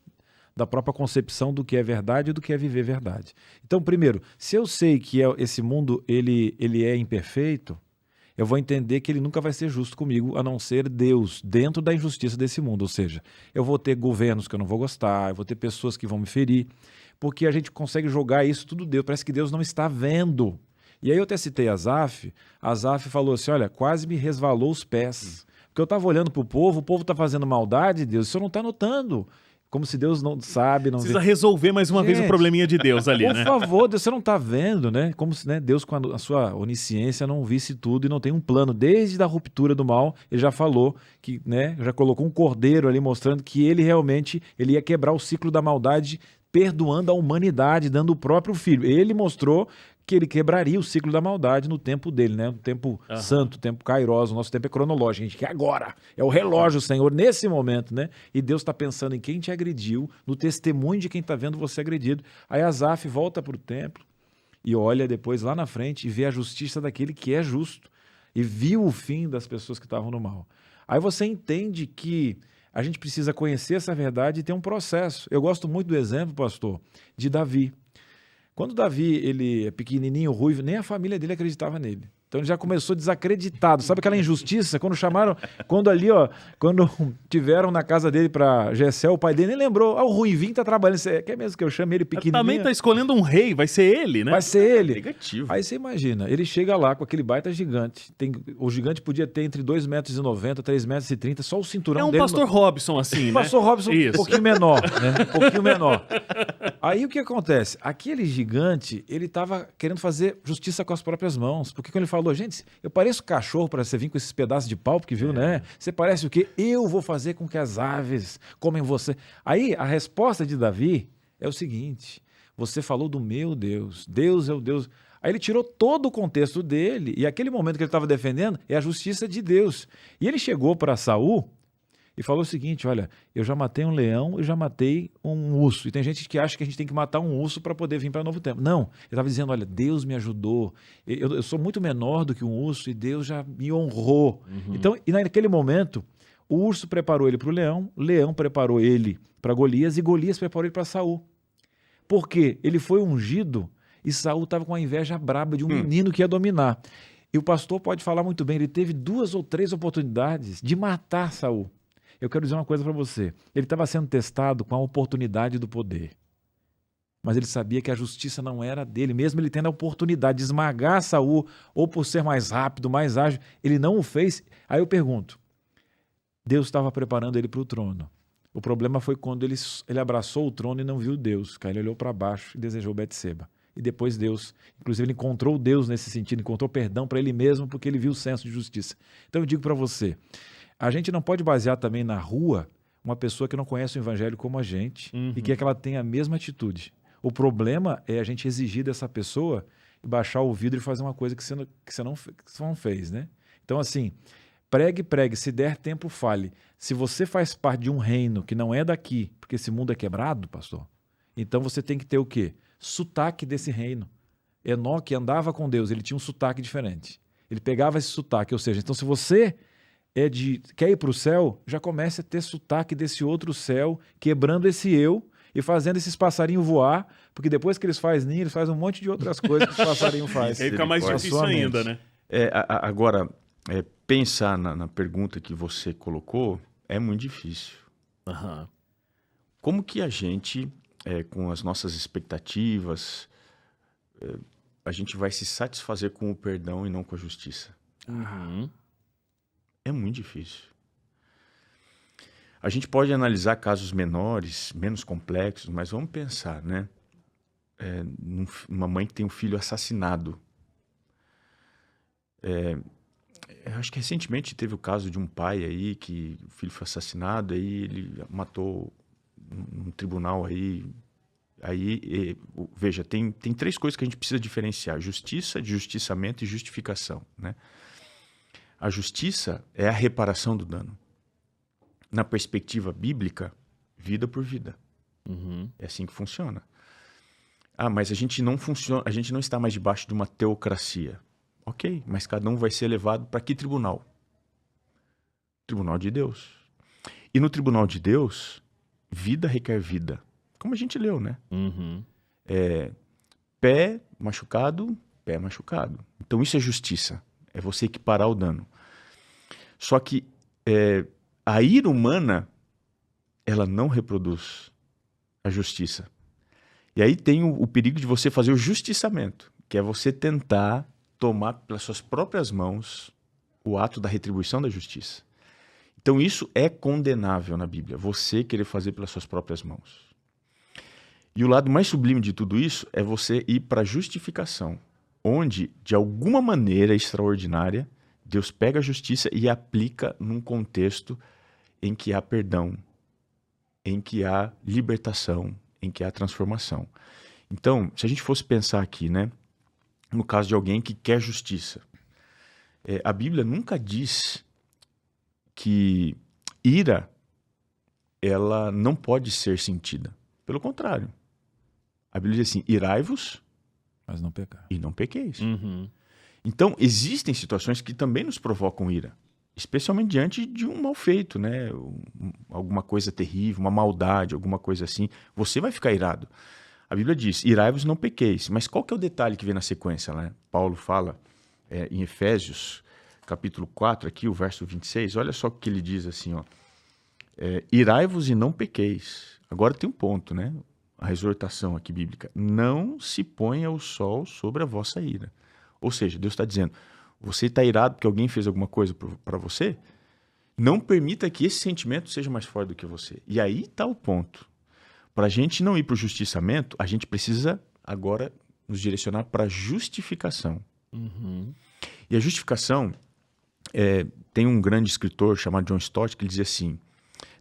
da própria concepção do que é verdade e do que é viver verdade. Então, primeiro, se eu sei que esse mundo ele é imperfeito, eu vou entender que ele nunca vai ser justo comigo, a não ser Deus, dentro da injustiça desse mundo. Ou seja, eu vou ter governos que eu não vou gostar, eu vou ter pessoas que vão me ferir, porque a gente consegue jogar isso tudo Deus. Parece que Deus não está vendo. E aí eu até citei Asaf falou assim, olha, quase me resvalou os pés. Porque eu estava olhando para o povo está fazendo maldade, Deus, o senhor não está notando. Como se Deus não sabe, não precisa resolver mais uma vez o probleminha de Deus ali, né? Por favor, Deus, você não está vendo, né? Como se Deus, com a sua onisciência, não visse tudo e não tem um plano. Desde a ruptura do mal, ele já falou, que, né, já colocou um cordeiro ali mostrando que ele realmente ia quebrar o ciclo da maldade, perdoando a humanidade, dando o próprio filho. Ele mostrou que ele quebraria o ciclo da maldade no tempo dele, né? No tempo santo, tempo kairos, o nosso tempo é cronológico, a gente quer agora, é o relógio, Senhor, nesse momento, né? E Deus está pensando em quem te agrediu, no testemunho de quem está vendo você agredido. Aí Asaf volta para o templo e olha depois lá na frente e vê a justiça daquele que é justo e viu o fim das pessoas que estavam no mal. Aí você entende que a gente precisa conhecer essa verdade e ter um processo. Eu gosto muito do exemplo, pastor, de Davi. Quando Davi, ele é pequenininho, ruivo, nem a família dele acreditava nele. Então ele já começou desacreditado. Sabe aquela injustiça? Quando chamaram, quando tiveram na casa dele para Gessel, o pai dele nem lembrou. O Ruivinho tá trabalhando. Você quer mesmo que eu chame ele pequenininho? Também tá escolhendo um rei, vai ser ele, né? Vai ser ele. Negativo. Aí você imagina, ele chega lá com aquele baita gigante. O gigante podia ter entre 2,90 m, 3,30 m, só o cinturão É um dele. pastor Robson, assim, né? Pastor Robson, Isso. um pouquinho menor, né? Um pouquinho menor. Aí o que acontece? Aquele gigante, ele tava querendo fazer justiça com as próprias mãos. Porque quando ele falou, gente, eu pareço cachorro para você vir com esses pedaços de pau, porque viu, né? Você parece o quê? Eu vou fazer com que as aves comem você. Aí a resposta de Davi é o seguinte: você falou do meu Deus, Deus é o Deus. Aí ele tirou todo o contexto dele, e aquele momento que ele estava defendendo é a justiça de Deus. E ele chegou para Saul e falou o seguinte: olha, eu já matei um leão, eu já matei um urso. E tem gente que acha que a gente tem que matar um urso para poder vir para Novo Tempo. Não, ele estava dizendo: olha, Deus me ajudou, eu sou muito menor do que um urso e Deus já me honrou. Então, e naquele momento, o urso preparou ele para o leão preparou ele para Golias e Golias preparou ele para Saul. Porque ele foi ungido e Saul estava com a inveja braba de um menino que ia dominar. E o pastor pode falar muito bem, ele teve 2 ou 3 oportunidades de matar Saul. Eu quero dizer uma coisa para você. Ele estava sendo testado com a oportunidade do poder. Mas ele sabia que a justiça não era dele. Mesmo ele tendo a oportunidade de esmagar Saul, ou por ser mais rápido, mais ágil, ele não o fez. Aí eu pergunto, Deus estava preparando ele para o trono. O problema foi quando ele abraçou o trono e não viu Deus. Ele olhou para baixo e desejou Betseba. E depois Deus, inclusive ele encontrou Deus nesse sentido, encontrou perdão para ele mesmo porque ele viu o senso de justiça. Então eu digo para você, a gente não pode basear também na rua uma pessoa que não conhece o evangelho como a gente e quer que ela tenha a mesma atitude. O problema é a gente exigir dessa pessoa e baixar o vidro e fazer uma coisa que você não fez, né? Então assim, pregue, se der tempo fale. Se você faz parte de um reino que não é daqui, porque esse mundo é quebrado, pastor, então você tem que ter o quê? Sotaque desse reino. Enoque andava com Deus, ele tinha um sotaque diferente. Ele pegava esse sotaque, ou seja, então se você quer ir para o céu, já comece a ter sotaque desse outro céu, quebrando esse eu e fazendo esses passarinhos voar, porque depois que eles fazem ninho, eles fazem um monte de outras coisas que os passarinhos fazem. Aí fica mais difícil ainda, né? Agora, pensar na pergunta que você colocou é muito difícil. Como que a gente, com as nossas expectativas, a gente vai se satisfazer com o perdão e não com a justiça? É muito difícil. A gente pode analisar casos menores, menos complexos, mas vamos pensar, né? Uma mãe que tem um filho assassinado. Acho que recentemente teve o caso de um pai aí que o filho foi assassinado, aí ele matou num tribunal aí. Veja, tem 3 coisas que a gente precisa diferenciar: justiça, justiçamento e justificação, né? A justiça é a reparação do dano. Na perspectiva bíblica, vida por vida. É assim que funciona. Mas a gente não está mais debaixo de uma teocracia. Ok, mas cada um vai ser levado para que tribunal? Tribunal de Deus. E no tribunal de Deus, vida requer vida. Como a gente leu, né? Pé machucado, pé machucado. Então isso é justiça. É você equiparar o dano. Só que a ira humana, ela não reproduz a justiça. E aí tem o perigo de você fazer o justiçamento, que é você tentar tomar pelas suas próprias mãos o ato da retribuição da justiça. Então isso é condenável na Bíblia, você querer fazer pelas suas próprias mãos. E o lado mais sublime de tudo isso é você ir para a justificação, onde, de alguma maneira extraordinária, Deus pega a justiça e aplica num contexto em que há perdão, em que há libertação, em que há transformação. Então, se a gente fosse pensar aqui, né, no caso de alguém que quer justiça, a Bíblia nunca diz que ira ela não pode ser sentida. Pelo contrário. A Bíblia diz assim: irai-vos, mas não pecar. E não pequeis. Então, existem situações que também nos provocam ira, especialmente diante de um mal feito, né? Alguma coisa terrível, uma maldade, alguma coisa assim. Você vai ficar irado. A Bíblia diz: irai-vos, não pequeis. Mas qual que é o detalhe que vem na sequência, né? Paulo fala em Efésios, capítulo 4, aqui, o verso 26, olha só o que ele diz assim, ó. Irai-vos e não pequeis. Agora tem um ponto, né? A exortação aqui bíblica. Não se ponha o sol sobre a vossa ira. Ou seja, Deus está dizendo, você está irado porque alguém fez alguma coisa para você? Não permita que esse sentimento seja mais forte do que você. E aí está o ponto. Para a gente não ir para o justiçamento, a gente precisa agora nos direcionar para a justificação. Uhum. E a justificação, tem um grande escritor chamado John Stott que ele dizia assim,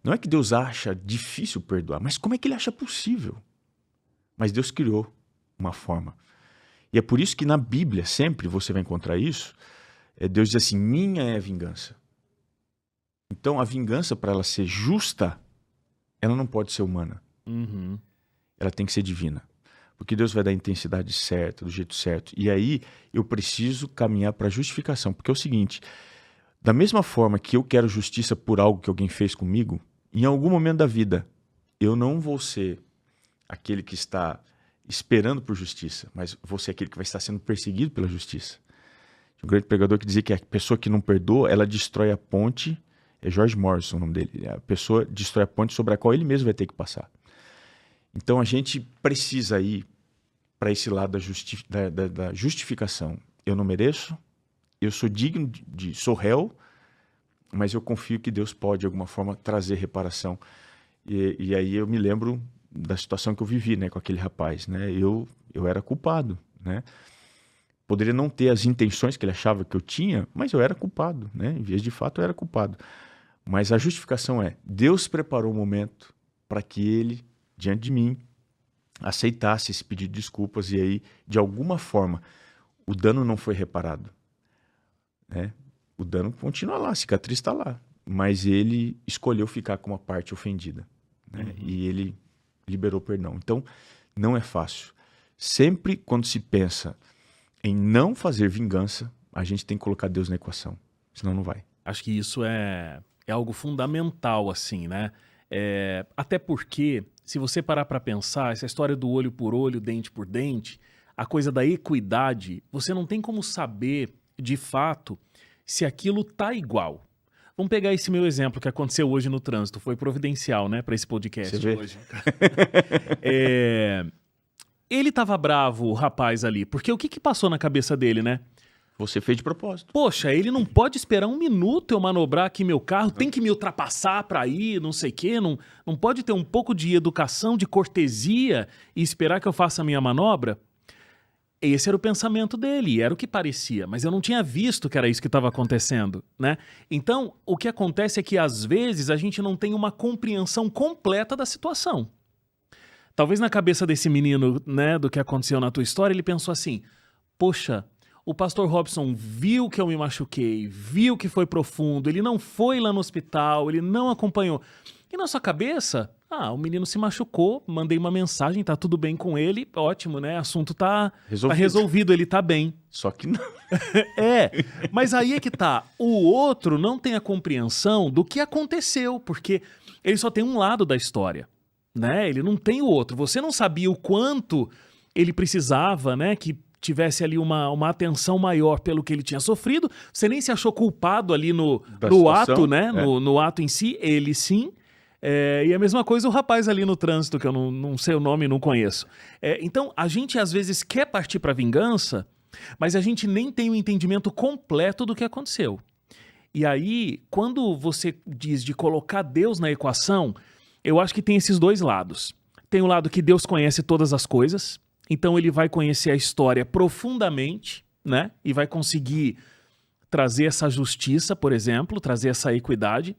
não é que Deus acha difícil perdoar, mas como é que ele acha possível? Mas Deus criou uma forma. E é por isso que na Bíblia, sempre você vai encontrar isso, Deus diz assim, minha é a vingança. Então a vingança, para ela ser justa, ela não pode ser humana. Uhum. Ela tem que ser divina. Porque Deus vai dar a intensidade certa, do jeito certo. E aí eu preciso caminhar para a justificação. Porque é o seguinte, da mesma forma que eu quero justiça por algo que alguém fez comigo, em algum momento da vida, eu não vou ser aquele que está esperando por justiça, mas vou ser aquele que vai estar sendo perseguido pela justiça. Um grande pregador que dizia que a pessoa que não perdoa, ela destrói a ponte, é George Morrison o nome dele, a pessoa destrói a ponte sobre a qual ele mesmo vai ter que passar. Então a gente precisa ir para esse lado da justificação. Eu não mereço, eu sou digno sou réu, mas eu confio que Deus pode, de alguma forma, trazer reparação. E aí eu me lembro da situação que eu vivi, né, com aquele rapaz. Né? Eu era culpado. Né? Poderia não ter as intenções que ele achava que eu tinha, mas eu era culpado. Né? Em vez de fato, eu era culpado. Mas a justificação Deus preparou o momento para que ele, diante de mim, aceitasse esse pedido de desculpas e aí, de alguma forma, o dano não foi reparado. Né? O dano continua lá, a cicatriz está lá. Mas ele escolheu ficar com uma parte ofendida. Né? Uhum. E ele liberou perdão. Então, não é fácil. Sempre quando se pensa em não fazer vingança, a gente tem que colocar Deus na equação. Senão não vai. Acho que isso é algo fundamental, assim, né? Até porque, se você parar para pensar, essa história do olho por olho, dente por dente, a coisa da equidade, você não tem como saber, de fato, se aquilo tá igual. Vamos pegar esse meu exemplo que aconteceu hoje no trânsito, foi providencial, né, para esse podcast de hoje. Ele tava bravo, o rapaz ali, porque o que passou na cabeça dele, né? Você fez de propósito. Poxa, ele não pode esperar um minuto eu manobrar aqui meu carro, tem que me ultrapassar para ir, não sei o quê, não pode ter um pouco de educação, de cortesia e esperar que eu faça a minha manobra? Esse era o pensamento dele, era o que parecia, mas eu não tinha visto que era isso que estava acontecendo, né? Então, o que acontece é que às vezes a gente não tem uma compreensão completa da situação. Talvez na cabeça desse menino, né, do que aconteceu na tua história, ele pensou assim, poxa, o pastor Robson viu que eu me machuquei, viu que foi profundo, ele não foi lá no hospital, ele não acompanhou. E na sua cabeça, o menino se machucou, mandei uma mensagem, tá tudo bem com ele, ótimo, né? Assunto tá resolvido, ele tá bem. Só que não. Mas aí é que tá, o outro não tem a compreensão do que aconteceu, porque ele só tem um lado da história, né? Ele não tem o outro. Você não sabia o quanto ele precisava, né, que tivesse ali uma atenção maior pelo que ele tinha sofrido, você nem se achou culpado ali no ato, né? No ato em si, ele sim. E a mesma coisa o rapaz ali no trânsito, que eu não sei o nome, não conheço. Então, a gente às vezes quer partir para vingança, mas a gente nem tem o entendimento completo do que aconteceu. E aí, quando você diz de colocar Deus na equação, eu acho que tem esses dois lados. Tem o lado que Deus conhece todas as coisas, então ele vai conhecer a história profundamente, né? E vai conseguir trazer essa justiça, por exemplo, trazer essa equidade.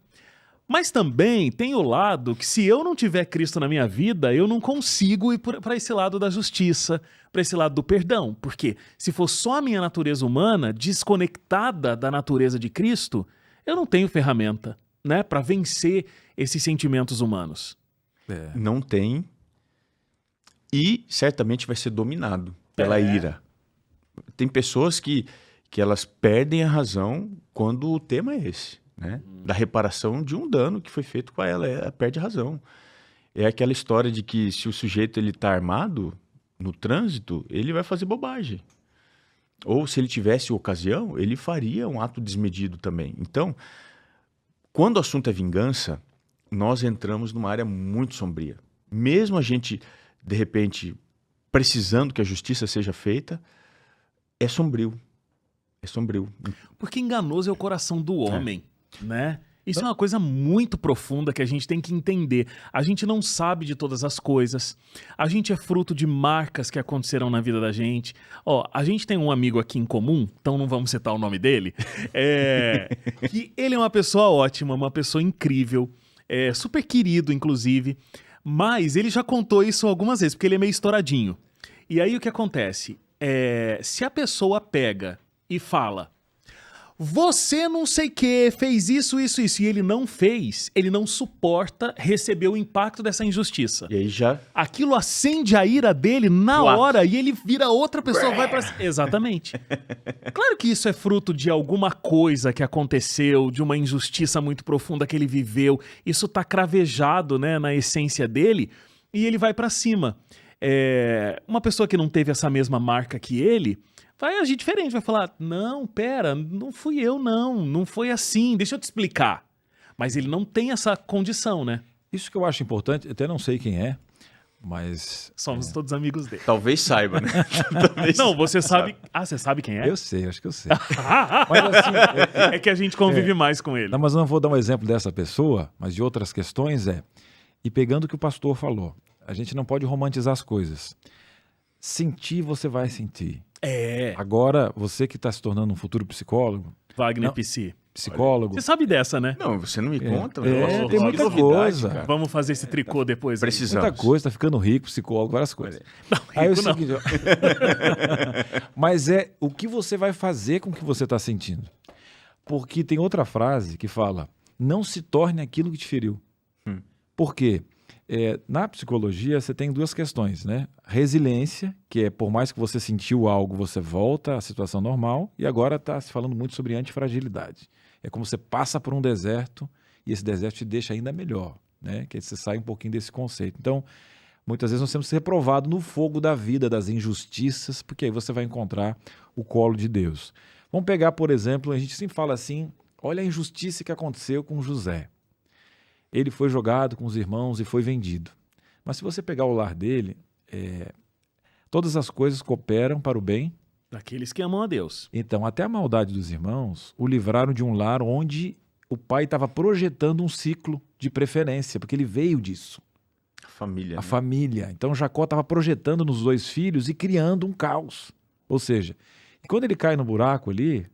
Mas também tem o lado que se eu não tiver Cristo na minha vida, eu não consigo ir para esse lado da justiça, para esse lado do perdão. Porque se for só a minha natureza humana, desconectada da natureza de Cristo, eu não tenho ferramenta, né, para vencer esses sentimentos humanos. Não tem. E certamente vai ser dominado pela ira. Tem pessoas que elas perdem a razão quando o tema é esse. Né? Da reparação de um dano que foi feito com ela, perde a razão. É aquela história de que se o sujeito está armado no trânsito, ele vai fazer bobagem. Ou se ele tivesse ocasião, ele faria um ato desmedido também. Então, quando o assunto é vingança, nós entramos numa área muito sombria. Mesmo a gente, de repente, precisando que a justiça seja feita, é sombrio. É sombrio. Porque enganoso é o coração do homem, né? Isso é uma coisa muito profunda que a gente tem que entender. A gente não sabe de todas as coisas. A gente é fruto de marcas que aconteceram na vida da gente. Ó, a gente tem um amigo aqui em comum, então não vamos citar o nome dele, que ele é uma pessoa ótima, uma pessoa incrível, super querido, inclusive, mas ele já contou isso algumas vezes, porque ele é meio estouradinho. E aí o que acontece? Se a pessoa pega e fala: você não sei o que, fez isso, e ele não fez, ele não suporta receber o impacto dessa injustiça. E aí já... Aquilo acende a ira dele na Uau. hora e ele vira outra pessoa, vai pra... Exatamente. Claro que isso é fruto de alguma coisa que aconteceu, de uma injustiça muito profunda que ele viveu. Isso tá cravejado, né, na essência dele e ele vai pra cima. Uma pessoa que não teve essa mesma marca que ele vai agir diferente, vai falar: não, pera, não fui eu não foi assim, deixa eu te explicar. Mas ele não tem essa condição, né? Isso que eu acho importante, até não sei quem é, mas... Somos todos amigos dele. Talvez saiba, né? Talvez Não, você sabe... Ah, você sabe quem é? Eu sei, acho que eu sei. Mas assim, É que a gente convive mais com ele. não, mas eu não vou dar um exemplo dessa pessoa, mas de outras questões e pegando o que o pastor falou, a gente não pode romantizar as coisas. Sentir, você vai sentir. Agora, você que está se tornando um futuro psicólogo... Wagner Não. Psi. Psicólogo... Você sabe dessa, né? Não, você não me conta. tem Que muita novidade, coisa. cara. Vamos fazer esse tricô depois. aí. Precisamos. Muita coisa, tá ficando rico, psicólogo, várias coisas. Não, Aí é o rico não. seguinte, mas o que você vai fazer com o que você está sentindo. Porque tem outra frase que fala: não se torne aquilo que te feriu. Por quê? Na psicologia você tem duas questões, né? Resiliência, que é por mais que você sentiu algo, você volta à situação normal, e agora está se falando muito sobre antifragilidade. É como você passa por um deserto e esse deserto te deixa ainda melhor, né? Que aí você sai um pouquinho desse conceito. Então, muitas vezes nós temos que ser reprovados no fogo da vida, das injustiças, porque aí você vai encontrar o colo de Deus. Vamos pegar, por exemplo, a gente sempre fala assim: olha a injustiça que aconteceu com José. Ele foi jogado com os irmãos e foi vendido. Mas se você pegar o lar dele, todas as coisas cooperam para o bem. Daqueles que amam a Deus. Então, até a maldade dos irmãos o livraram de um lar onde o pai estava projetando um ciclo de preferência, porque ele veio disso. A família. A né? família. Então Jacó estava projetando nos dois filhos e criando um caos. Ou seja, quando ele cai no buraco ali,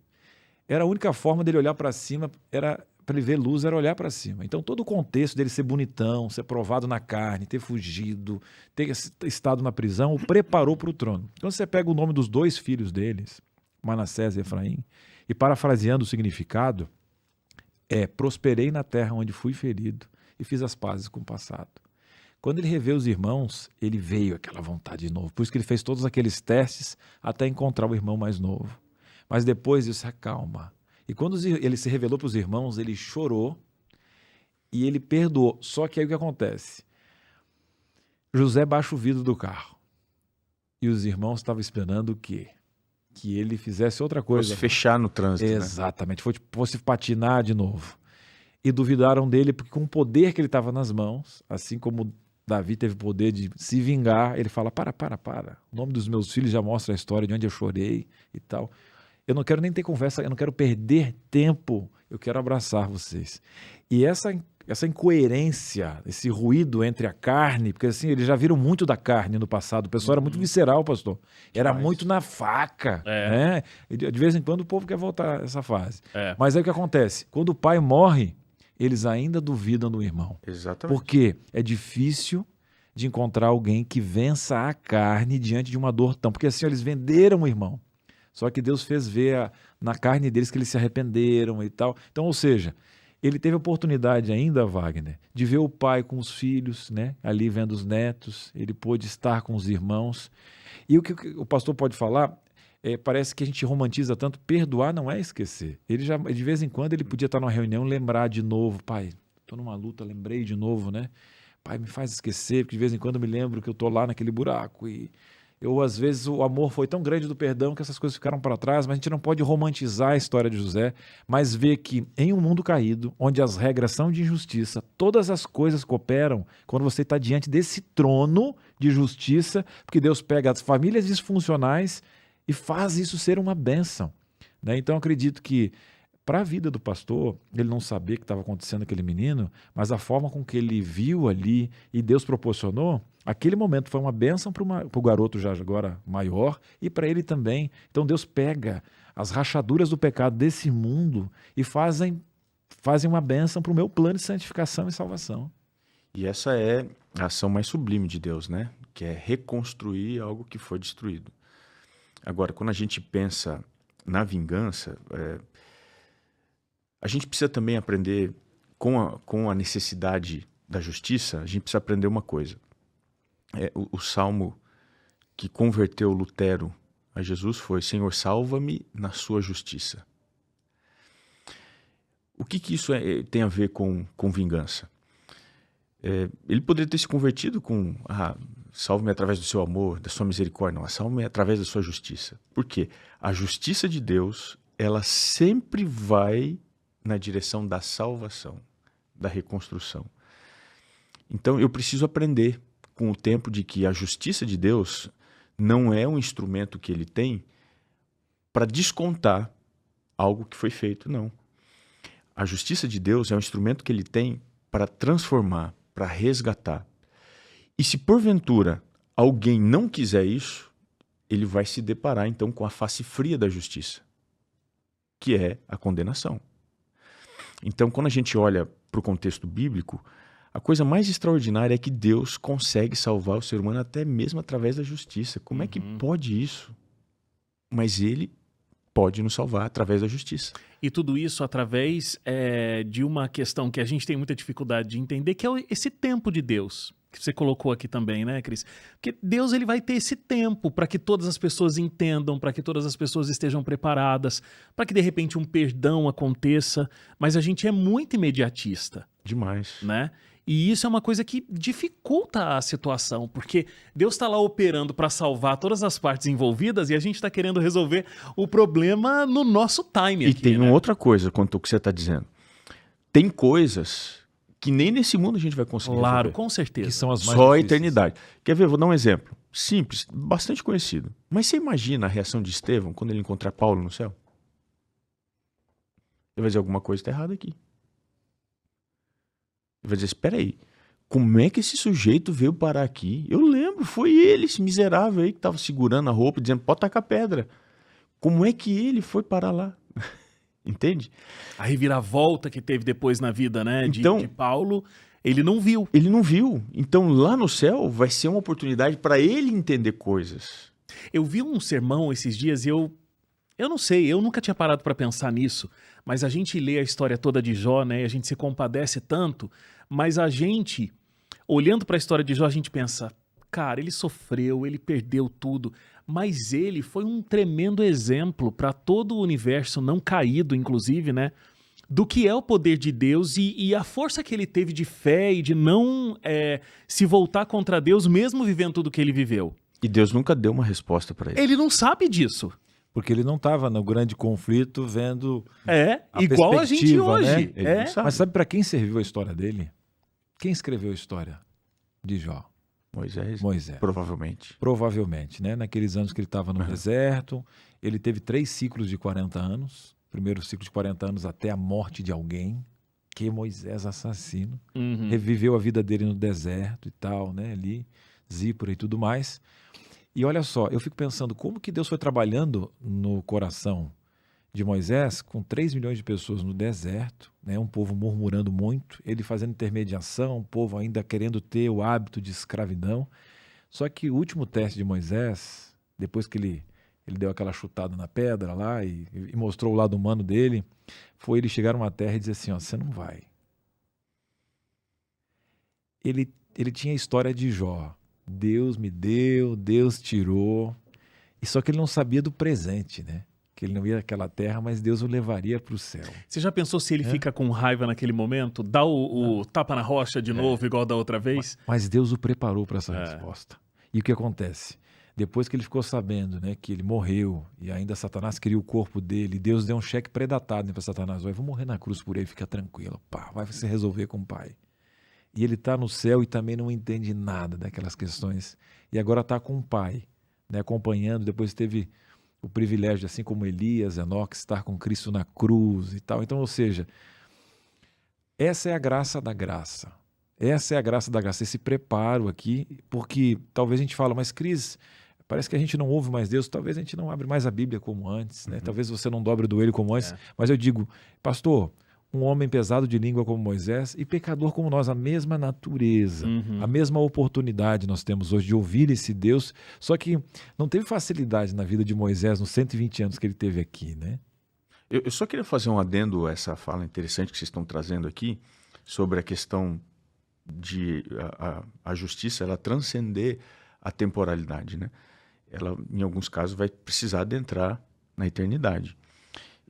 era a única forma dele olhar para cima, para ele ver luz, era olhar para cima. Então todo o contexto dele ser bonitão, ser provado na carne, ter fugido, ter estado na prisão, o preparou para o trono. Então você pega o nome dos dois filhos deles, Manassés e Efraim, e parafraseando o significado, prosperei na terra onde fui ferido e fiz as pazes com o passado. Quando ele revê os irmãos, ele veio aquela vontade de novo. Por isso que ele fez todos aqueles testes até encontrar o irmão mais novo. Mas depois isso acalma. E quando ele se revelou para os irmãos, ele chorou e ele perdoou. Só que aí o que acontece? José baixa o vidro do carro. E os irmãos estavam esperando o quê? Que ele fizesse outra coisa. Fosse fechar no trânsito. Exatamente, fosse patinar de novo. E duvidaram dele porque com o poder que ele estava nas mãos, assim como Davi teve o poder de se vingar, ele fala: para. O nome dos meus filhos já mostra a história de onde eu chorei e tal. Eu não quero nem ter conversa, eu não quero perder tempo, eu quero abraçar vocês. E essa incoerência, esse ruído entre a carne, porque assim, eles já viram muito da carne no passado, o pessoal era muito visceral, pastor. Era muito na faca, né? E de vez em quando o povo quer voltar a essa fase. Mas aí o que acontece? Quando o pai morre, eles ainda duvidam do irmão. Exatamente. Porque é difícil de encontrar alguém que vença a carne diante de uma dor tão... Porque assim, eles venderam o irmão. Só que Deus fez ver na carne deles que eles se arrependeram e tal. Então, ou seja, ele teve a oportunidade ainda, Wagner, de ver o pai com os filhos, né? Ali vendo os netos, ele pôde estar com os irmãos. E o que o pastor pode falar, parece que a gente romantiza tanto, perdoar não é esquecer. Ele já, de vez em quando ele podia estar numa reunião e lembrar de novo: pai, estou numa luta, lembrei de novo, né? Pai, me faz esquecer, porque de vez em quando eu me lembro que eu estou lá naquele buraco e ou às vezes o amor foi tão grande do perdão que essas coisas ficaram para trás, mas a gente não pode romantizar a história de José, mas ver que em um mundo caído, onde as regras são de injustiça, todas as coisas cooperam quando você está diante desse trono de justiça, porque Deus pega as famílias disfuncionais e faz isso ser uma bênção, né? Então eu acredito que para a vida do pastor, ele não sabia o que estava acontecendo com aquele menino, mas a forma com que ele viu ali e Deus proporcionou, aquele momento foi uma bênção para o garoto já agora maior e para ele também. Então Deus pega as rachaduras do pecado desse mundo e fazem uma bênção para o meu plano de santificação e salvação. E essa é a ação mais sublime de Deus, né? Que é reconstruir algo que foi destruído. Agora, quando a gente pensa na vingança, a gente precisa também aprender, com a necessidade da justiça, a gente precisa aprender uma coisa. O salmo que converteu Lutero a Jesus foi: Senhor, salva-me na sua justiça. O que isso tem a ver com vingança? Ele poderia ter se convertido com salve-me através do seu amor, da sua misericórdia. Não, salve-me através da sua justiça. Por quê? A justiça de Deus, ela sempre vai na direção da salvação, da reconstrução. Então eu preciso aprender com o tempo de que a justiça de Deus não é um instrumento que ele tem para descontar algo que foi feito, não. A justiça de Deus é um instrumento que ele tem para transformar, para resgatar. E se porventura alguém não quiser isso, ele vai se deparar então com a face fria da justiça, que é a condenação. Então, quando a gente olha para o contexto bíblico, a coisa mais extraordinária é que Deus consegue salvar o ser humano até mesmo através da justiça. Como é que pode isso? Mas ele pode nos salvar através da justiça. E tudo isso através de uma questão que a gente tem muita dificuldade de entender, que é esse tempo de Deus, que você colocou aqui também, né, Cris? Porque Deus, ele vai ter esse tempo para que todas as pessoas entendam, para que todas as pessoas estejam preparadas, para que de repente um perdão aconteça, mas a gente é muito imediatista. Demais. Né? E isso é uma coisa que dificulta a situação, porque Deus está lá operando para salvar todas as partes envolvidas e a gente está querendo resolver o problema no nosso time E aqui, tem né? uma outra coisa quanto ao que você está dizendo. Tem coisas que nem nesse mundo a gente vai conseguir Claro, resolver. com certeza. Que são as mais Só a difíceis. eternidade. Quer ver? Vou dar um exemplo. Simples, bastante conhecido. Mas você imagina a reação de Estevão quando ele encontrar Paulo no céu? Ele vai dizer: alguma coisa está errada aqui. Ele vai dizer: espera aí, como é que esse sujeito veio parar aqui? Eu lembro, foi ele, esse miserável aí que estava segurando a roupa, dizendo: pode tacar pedra. Como é que ele foi parar lá? Entende? A reviravolta que teve depois na vida, né, de Paulo, ele não viu. Ele não viu. Então lá no céu vai ser uma oportunidade para ele entender coisas. Eu vi um sermão esses dias e eu não sei, eu nunca tinha parado para pensar nisso, mas a gente lê a história toda de Jó, né, e a gente se compadece tanto, mas a gente, olhando para a história de Jó, a gente pensa: cara, ele sofreu, ele perdeu tudo, mas ele foi um tremendo exemplo para todo o universo não caído, inclusive, né? Do que é o poder de Deus e a força que ele teve de fé e de não se voltar contra Deus, mesmo vivendo tudo que ele viveu. E Deus nunca deu uma resposta para ele. Ele não sabe disso. Porque ele não estava no grande conflito vendo a igual a gente perspectiva, hoje. né? Ele não sabe. Mas sabe para quem serviu a história dele? Quem escreveu a história de Jó? Moisés. Provavelmente. Provavelmente, né? Naqueles anos que ele estava no deserto, ele teve 3 ciclos de 40 anos. Primeiro ciclo de 40 anos até a morte de alguém, que Moisés assassino. Reviveu a vida dele no deserto e tal, né? Ali, Zípora e tudo mais. E olha só, eu fico pensando como que Deus foi trabalhando no coração de Moisés com 3 milhões de pessoas no deserto, né? Um povo murmurando muito, ele fazendo intermediação, um povo ainda querendo ter o hábito de escravidão. Só que o último teste de Moisés, depois que ele deu aquela chutada na pedra lá e mostrou o lado humano dele, foi ele chegar numa terra e dizer assim: ó, você não vai. Ele tinha a história de Jó. Deus me deu, Deus tirou. E só que ele não sabia do presente, né? Que ele não ia àquela terra, mas Deus o levaria para o céu. Você já pensou se ele fica com raiva naquele momento? Dá o tapa na rocha de novo, igual da outra vez? Mas Deus o preparou para essa resposta. E o que acontece? depois que ele ficou sabendo, né, que ele morreu e ainda Satanás queria o corpo dele, Deus deu um cheque pré-datado, né, para Satanás. Vai, vou morrer na cruz por aí, fica tranquilo. Pá, vai se resolver com o pai. E ele está no céu e também não entende nada daquelas questões. E agora está com o pai, né, acompanhando. Depois teve o privilégio, assim como Elias, Enoque, estar com Cristo na cruz e tal. Então, ou seja, essa é a graça da graça. Essa é a graça da graça, esse preparo aqui, porque talvez a gente fala, mas Cris, parece que a gente não ouve mais Deus, talvez a gente não abre mais a Bíblia como antes, né? Talvez você não dobre o joelho como antes, mas eu digo, pastor, um homem pesado de língua como Moisés e pecador como nós, a mesma natureza, a mesma oportunidade nós temos hoje de ouvir esse Deus, só que não teve facilidade na vida de Moisés nos 120 anos que ele teve aqui, né? Eu só queria fazer um adendo a essa fala interessante que vocês estão trazendo aqui, sobre a questão de a justiça ela transcender a temporalidade, né? Ela, em alguns casos, vai precisar adentrar na eternidade.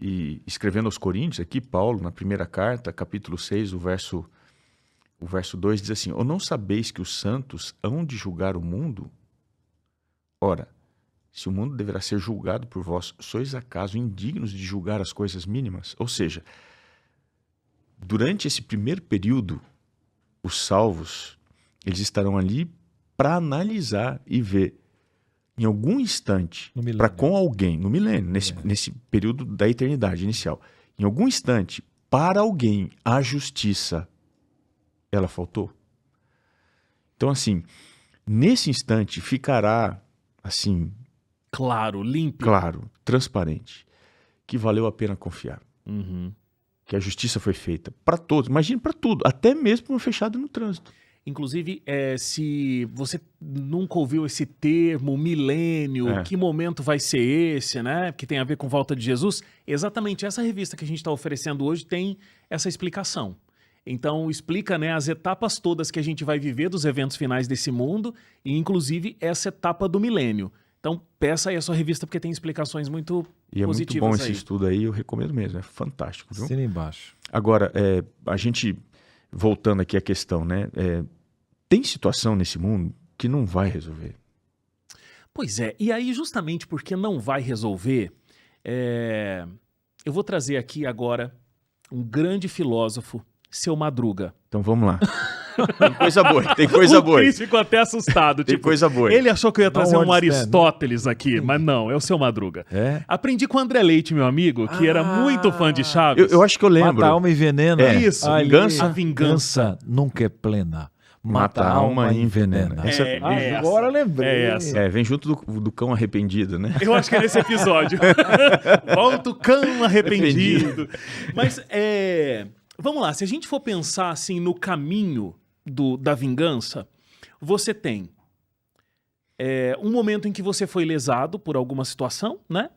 E escrevendo aos Coríntios, aqui, Paulo, na primeira carta, capítulo 6, o verso 2, diz assim: ou não sabeis que os santos hão de julgar o mundo? Ora, se o mundo deverá ser julgado por vós, sois acaso indignos de julgar as coisas mínimas? Ou seja, durante esse primeiro período, os salvos, eles estarão ali para analisar e ver, em algum instante, para com alguém, no milênio, nesse período da eternidade inicial, em algum instante, para alguém, a justiça, ela faltou. Então, assim, nesse instante ficará, assim... Claro, limpo. Claro, transparente, que valeu a pena confiar. Que a justiça foi feita para todos. Imagine para tudo, até mesmo para uma fechada no trânsito. Inclusive, se você nunca ouviu esse termo, milênio, que momento vai ser esse, né? Que tem a ver com volta de Jesus, exatamente essa revista que a gente está oferecendo hoje tem essa explicação. Então, explica, né, as etapas todas que a gente vai viver dos eventos finais desse mundo e, inclusive, essa etapa do milênio. Então, peça aí a sua revista porque tem explicações muito e é positivas. Muito bom aí. Esse estudo aí, eu recomendo mesmo, é fantástico. Viu? Assina embaixo. Agora, a gente, voltando aqui à questão, né? Tem situação nesse mundo que não vai resolver. Pois é, e aí justamente porque não vai resolver, eu vou trazer aqui agora um grande filósofo, Seu Madruga. Então vamos lá. Tem coisa boa, tem coisa boa. O Cris ficou até assustado. Tem coisa boa. Ele achou que eu ia trazer um Aristóteles aqui, mas não, é o Seu Madruga. Aprendi com o André Leite, meu amigo, que era muito fã de Chaves. Eu acho que eu lembro. Mata a alma e envenena. Isso, a vingança nunca é plena. Mata a alma e envenena. Agora lembrei. Vem junto do cão arrependido, né? Eu acho que é nesse episódio. Volta o cão arrependido. Mas, vamos lá, se a gente for pensar assim no caminho da vingança, você tem um momento em que você foi lesado por alguma situação, né?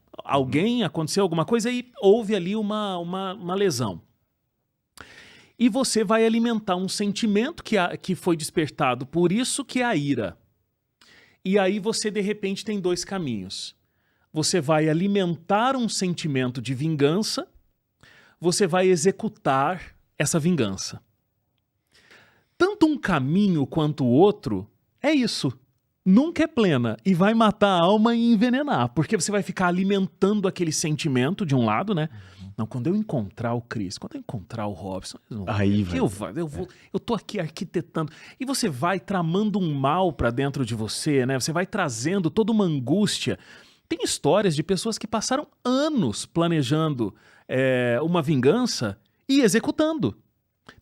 Aconteceu alguma coisa e houve ali uma lesão. E você vai alimentar um sentimento que foi despertado por isso, que é a ira. E aí você, de repente, tem dois caminhos. Você vai alimentar um sentimento de vingança, você vai executar essa vingança. Tanto um caminho quanto o outro é isso. Nunca é plena e vai matar a alma e envenenar, porque você vai ficar alimentando aquele sentimento de um lado, né? Não, quando eu encontrar o Cris, quando eu encontrar o Robson, aí vai. Eu tô aqui arquitetando. E você vai tramando um mal pra dentro de você, né? Você vai trazendo toda uma angústia. Tem histórias de pessoas que passaram anos planejando uma vingança e executando.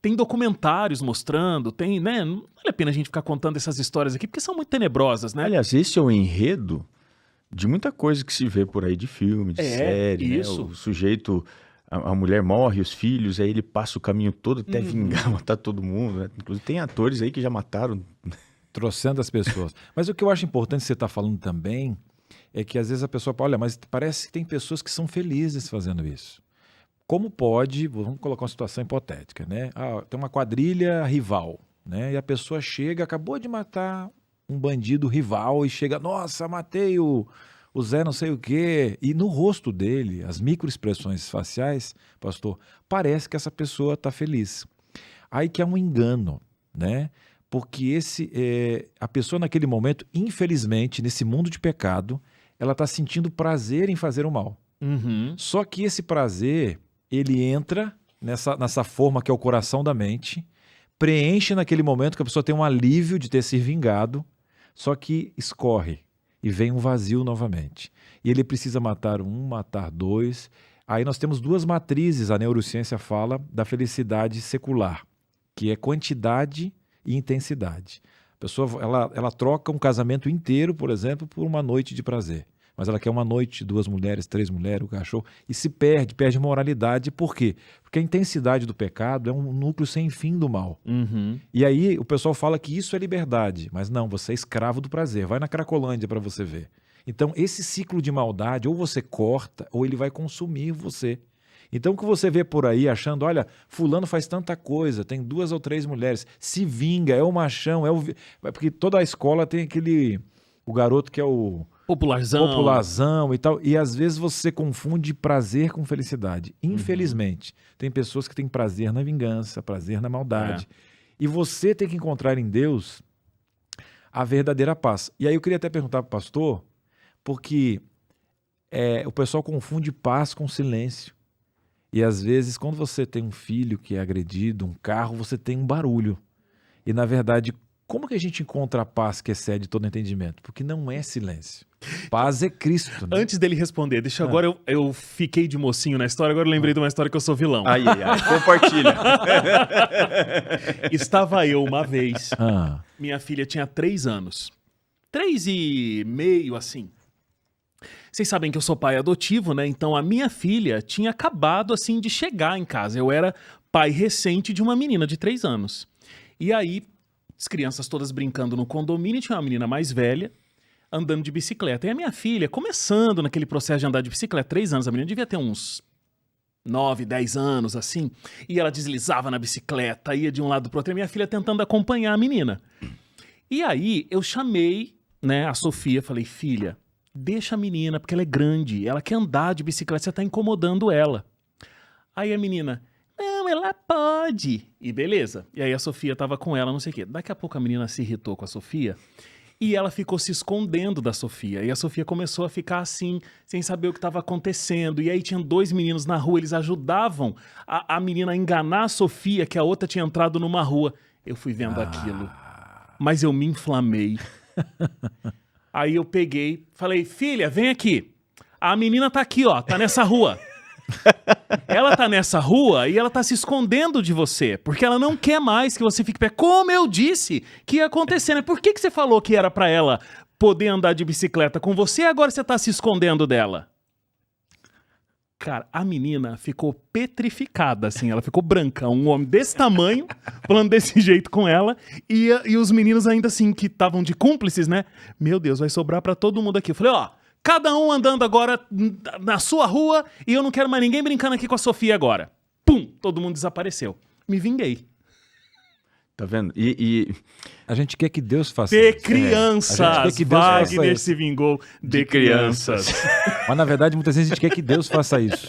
Tem documentários mostrando, né? Não vale a pena a gente ficar contando essas histórias aqui, porque são muito tenebrosas, né? Aliás, esse é o enredo de muita coisa que se vê por aí de filme, de série, isso. Né? O sujeito, a mulher morre, os filhos, aí ele passa o caminho todo até vingar, matar todo mundo, né? Inclusive tem atores aí que já mataram trocentas pessoas. Mas o que eu acho importante você estar falando também é que às vezes a pessoa fala, olha, mas parece que tem pessoas que são felizes fazendo isso. Como pode, vamos colocar uma situação hipotética, né? Tem uma quadrilha rival, né? E a pessoa chega, acabou de matar um bandido rival e chega, nossa, matei o Zé não sei o quê. E no rosto dele, as microexpressões faciais, pastor, parece que essa pessoa está feliz. Aí que é um engano, né? Porque a pessoa naquele momento, infelizmente, nesse mundo de pecado, ela está sentindo prazer em fazer o mal. Uhum. Só que esse prazer, ele entra nessa forma que é o coração da mente, preenche naquele momento que a pessoa tem um alívio de ter se vingado, só que escorre e vem um vazio novamente. E ele precisa matar um, matar dois. Aí nós temos duas matrizes, a neurociência fala, da felicidade secular, que é quantidade e intensidade. A pessoa ela troca um casamento inteiro, por exemplo, por uma noite de prazer. Mas ela quer uma noite, 2 mulheres, 3 mulheres, o cachorro, e se perde moralidade. Por quê? Porque a intensidade do pecado é um núcleo sem fim do mal. Uhum. E aí o pessoal fala que isso é liberdade, mas não, você é escravo do prazer. Vai na Cracolândia para você ver. Então esse ciclo de maldade, ou você corta, ou ele vai consumir você. Então o que você vê por aí achando, olha, fulano faz tanta coisa, tem 2 ou 3 mulheres, se vinga, é o machão, porque toda a escola tem o garoto que é o popularzão e tal, e às vezes você confunde prazer com felicidade. Infelizmente, tem pessoas que têm prazer na vingança, prazer na maldade. E você tem que encontrar em Deus a verdadeira paz. E aí eu queria até perguntar para o pastor, porque o pessoal confunde paz com silêncio. E às vezes, quando você tem um filho que é agredido, um carro, você tem um barulho. E na verdade, como que a gente encontra a paz que excede todo entendimento? Porque não é silêncio. Paz é Cristo. Né? Antes dele responder, agora eu fiquei de mocinho na história, agora eu lembrei de uma história que eu sou vilão. Ai, compartilha. Estava eu uma vez, minha filha tinha 3 anos. 3 e meio, assim. Vocês sabem que eu sou pai adotivo, né? Então a minha filha tinha acabado, assim, de chegar em casa. Eu era pai recente de uma menina de 3 anos. E aí, as crianças todas brincando no condomínio, tinha uma menina mais velha, andando de bicicleta. E a minha filha, começando naquele processo de andar de bicicleta, 3 anos, a menina devia ter uns 9, 10 anos, assim, e ela deslizava na bicicleta, ia de um lado pro outro, e a minha filha tentando acompanhar a menina. E aí, eu chamei, né, a Sofia, falei, filha, deixa a menina, porque ela é grande, ela quer andar de bicicleta, você tá incomodando ela. Aí a menina, não, ela pode. E beleza. E aí a Sofia tava com ela, não sei o quê. Daqui a pouco a menina se irritou com a Sofia e ela ficou se escondendo da Sofia. E a Sofia começou a ficar assim, sem saber o que estava acontecendo. E aí tinham 2 meninos na rua, eles ajudavam a menina a enganar a Sofia, que a outra tinha entrado numa rua. Eu fui vendo aquilo, mas eu me inflamei. Aí eu peguei, falei, filha, vem aqui. A menina tá aqui, ó, tá nessa rua. Ela tá nessa rua e ela tá se escondendo de você, porque ela não quer mais que você fique perto. Como eu disse que ia acontecer, né? Por que você falou que era pra ela poder andar de bicicleta com você e agora você tá se escondendo dela? Cara, a menina ficou petrificada, assim, ela ficou branca, um homem desse tamanho, falando desse jeito com ela, e os meninos ainda assim, que estavam de cúmplices, né? Meu Deus, vai sobrar pra todo mundo aqui. Eu falei, ó, cada um andando agora na sua rua, e eu não quero mais ninguém brincando aqui com a Sofia agora. Pum, todo mundo desapareceu. Me vinguei. Tá vendo? E a gente quer que Deus faça de isso. crianças. A gente quer que Deus faça Wagner isso. se vingou de crianças. Mas na verdade, muitas vezes a gente quer que Deus faça isso.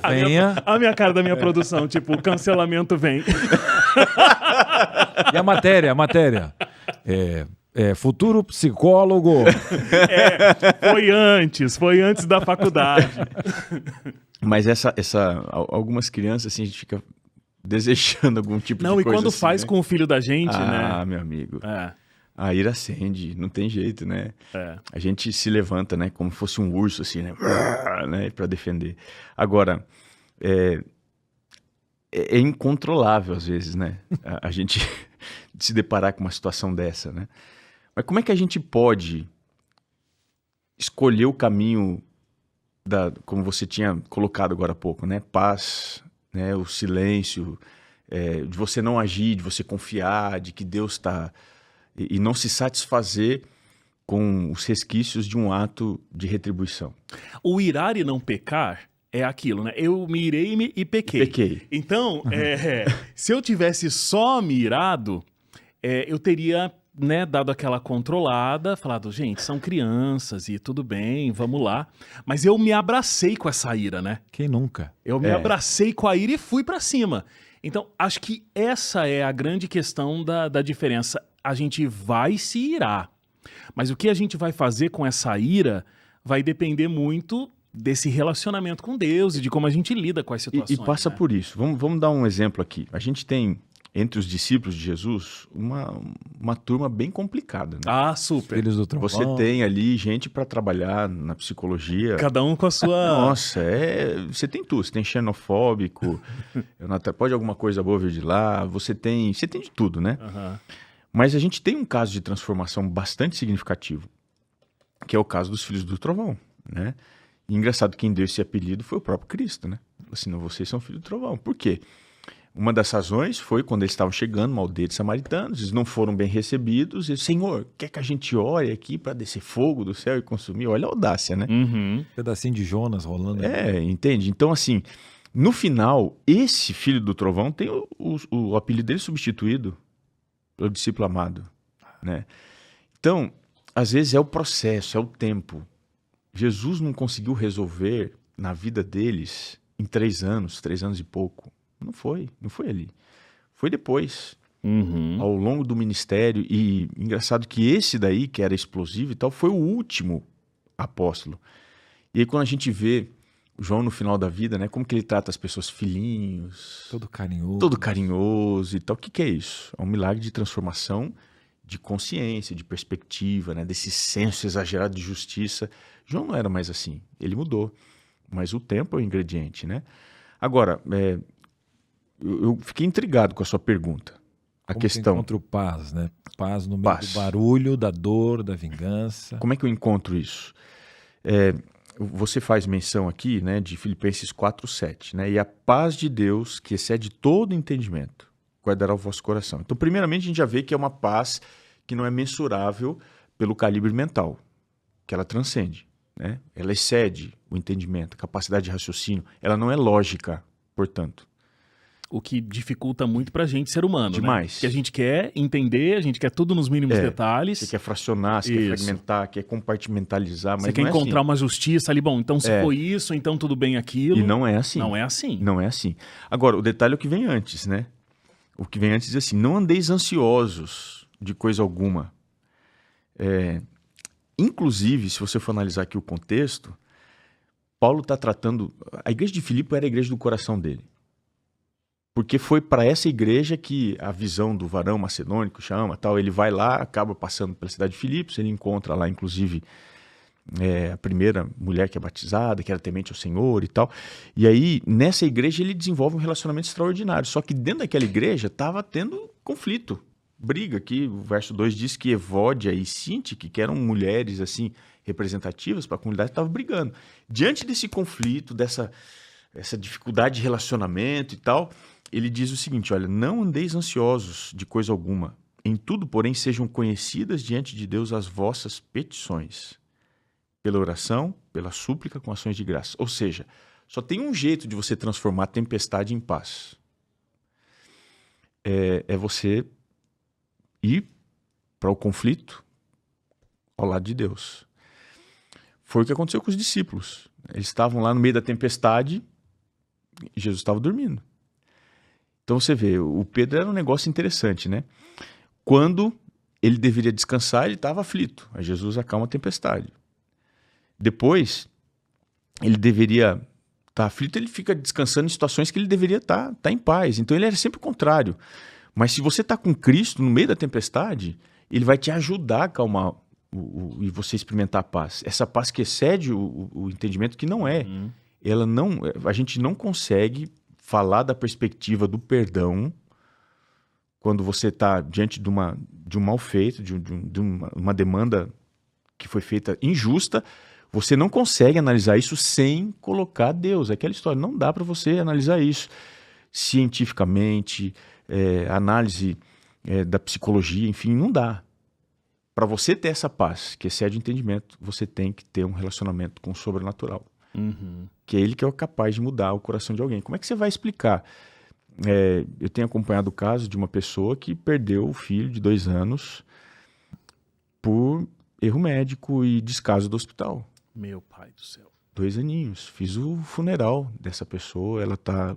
Venha. A minha cara da minha produção, tipo, o cancelamento vem. E a matéria. Futuro psicólogo. Foi antes da faculdade. Mas algumas crianças, assim, a gente fica desejando algum tipo de coisa. Não, e quando assim, faz né? Com o filho da gente, né? Ah, meu amigo. A ira acende, não tem jeito, né? A gente se levanta, né? Como fosse um urso, assim, né? Pra defender. Agora, é incontrolável às vezes, né? A gente se deparar com uma situação dessa, né? Mas como é que a gente pode escolher o caminho como você tinha colocado agora há pouco, né? Paz, né? O silêncio, de você não agir, de você confiar, de que Deus está... E não se satisfazer com os resquícios de um ato de retribuição. O irar e não pecar é aquilo, né? Eu me irei e pequei. Então, se eu tivesse só me irado, eu teria, né, dado aquela controlada, falado, gente, são crianças e tudo bem, vamos lá. Mas eu me abracei com essa ira, né? Quem nunca? Eu me abracei com a ira e fui pra cima. Então, acho que essa é a grande questão da diferença. A gente vai se irar, mas o que a gente vai fazer com essa ira vai depender muito desse relacionamento com Deus e de como a gente lida com as situações. E passa né? por isso. Vamos dar um exemplo aqui. A gente tem, entre os discípulos de Jesus, uma turma bem complicada. Né? Ah, super. Filhos do trovão. Você tem ali gente para trabalhar na psicologia. Cada um com a sua... Nossa, você tem tudo. Você tem xenofóbico, pode alguma coisa boa vir de lá. Você tem de tudo, né? Aham. Mas a gente tem um caso de transformação bastante significativo, que é o caso dos filhos do trovão, né? E engraçado, quem deu esse apelido foi o próprio Cristo, né? Assim, não, vocês são filhos do trovão. Por quê? Uma das razões foi quando eles estavam chegando, uma aldeia de samaritanos, eles não foram bem recebidos. Eles, Senhor, quer que a gente ore aqui para descer fogo do céu e consumir? Olha a audácia, né? Uhum. Pedacinho de Jonas rolando. Entende? Então, assim, no final, esse filho do trovão tem o apelido dele substituído pelo discípulo amado, né? Então, às vezes é o processo, é o tempo. Jesus não conseguiu resolver na vida deles em 3 anos e pouco. Não foi ali. Foi depois, Uhum. ao longo do ministério. E engraçado que esse daí, que era explosivo e tal, foi o último apóstolo. E aí quando a gente vê João no final da vida, né, como que ele trata as pessoas, filhinhos, Todo carinhoso. todo carinhoso e tal. O que é isso? É um milagre de transformação de consciência, de perspectiva, né, desse senso exagerado de justiça. João não era mais assim, ele mudou, mas o tempo é o ingrediente, né? Agora, eu fiquei intrigado com a sua pergunta. A Como questão, encontra o paz, né? Paz no meio Paz. do barulho, da dor, da vingança. como é que eu encontro isso? Você faz menção aqui, né, de Filipenses 4:7, né? E a paz de Deus, que excede todo entendimento, guardará o vosso coração. Então, primeiramente, a gente já vê que é uma paz que não é mensurável pelo calibre mental, que ela transcende, né? Ela excede o entendimento, a capacidade de raciocínio. Ela não é lógica, portanto. O que dificulta muito pra gente, ser humano, Demais. né? Que a gente quer entender, a gente quer tudo nos mínimos detalhes. Você quer fracionar, você quer Isso. fragmentar, quer compartimentalizar, mas Você quer não é encontrar assim. uma justiça ali. Bom, então se foi isso, então tudo bem aquilo. E não é assim. Não é assim. Não é assim. Agora, o detalhe é o que vem antes, né? O que vem antes diz assim, não andeis ansiosos de coisa alguma. Inclusive, se você for analisar aqui o contexto, Paulo está tratando... A igreja de Filipe era a igreja do coração dele. Porque foi para essa igreja que a visão do varão macedônico chama, tal, ele vai lá, acaba passando pela cidade de Filipos, ele encontra lá, inclusive, a primeira mulher que é batizada, que era temente ao Senhor e tal. E aí, nessa igreja, ele desenvolve um relacionamento extraordinário. Só que dentro daquela igreja estava tendo conflito, briga, que o verso 2 diz que Evódia e Sintique, que eram mulheres assim representativas para a comunidade, estavam brigando. Diante desse conflito, dessa dificuldade de relacionamento e tal, ele diz o seguinte, olha, não andeis ansiosos de coisa alguma, em tudo, porém, sejam conhecidas diante de Deus as vossas petições, pela oração, pela súplica, com ações de graça. Ou seja, só tem um jeito de você transformar a tempestade em paz. É você ir para o conflito ao lado de Deus. Foi o que aconteceu com os discípulos. Eles estavam lá no meio da tempestade e Jesus estava dormindo. Então você vê, o Pedro era um negócio interessante, né? Quando ele deveria descansar, ele estava aflito. Aí Jesus acalma a tempestade. Depois, ele deveria estar aflito, ele fica descansando em situações que ele deveria estar em paz. Então ele era sempre o contrário. Mas se você está com Cristo no meio da tempestade, ele vai te ajudar a acalmar e você experimentar a paz. Essa paz que excede o entendimento, que não é. Ela não, a gente não consegue falar da perspectiva do perdão quando você está diante de um mal feito, de uma demanda que foi feita injusta. Você não consegue analisar isso sem colocar Deus. É aquela história, não dá para você analisar isso cientificamente, análise da psicologia, enfim, não dá. Para você ter essa paz, que excede o entendimento, você tem que ter um relacionamento com o sobrenatural. Que é ele que é capaz de mudar o coração de alguém. Como é que você vai explicar? Eu tenho acompanhado o caso de uma pessoa que perdeu o filho de 2 anos por erro médico e descaso do hospital. Meu pai do céu. 2 aninhos. Fiz o funeral dessa pessoa, ela está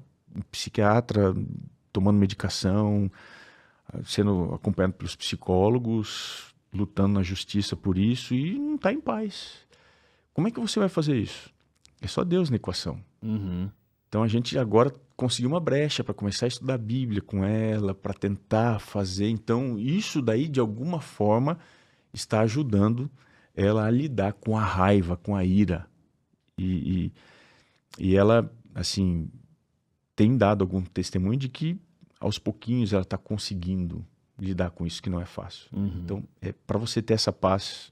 psiquiatra, tomando medicação, sendo acompanhado pelos psicólogos, lutando na justiça por isso e não está em paz. Como é que você vai fazer isso? É só Deus na equação. Uhum. Então a gente agora conseguiu uma brecha para começar a estudar a Bíblia com ela, para tentar fazer. Então isso daí, de alguma forma, está ajudando ela a lidar com a raiva, com a ira. E ela, assim, tem dado algum testemunho de que, aos pouquinhos, ela está conseguindo lidar com isso, que não é fácil. Uhum. Então, para você ter essa paz,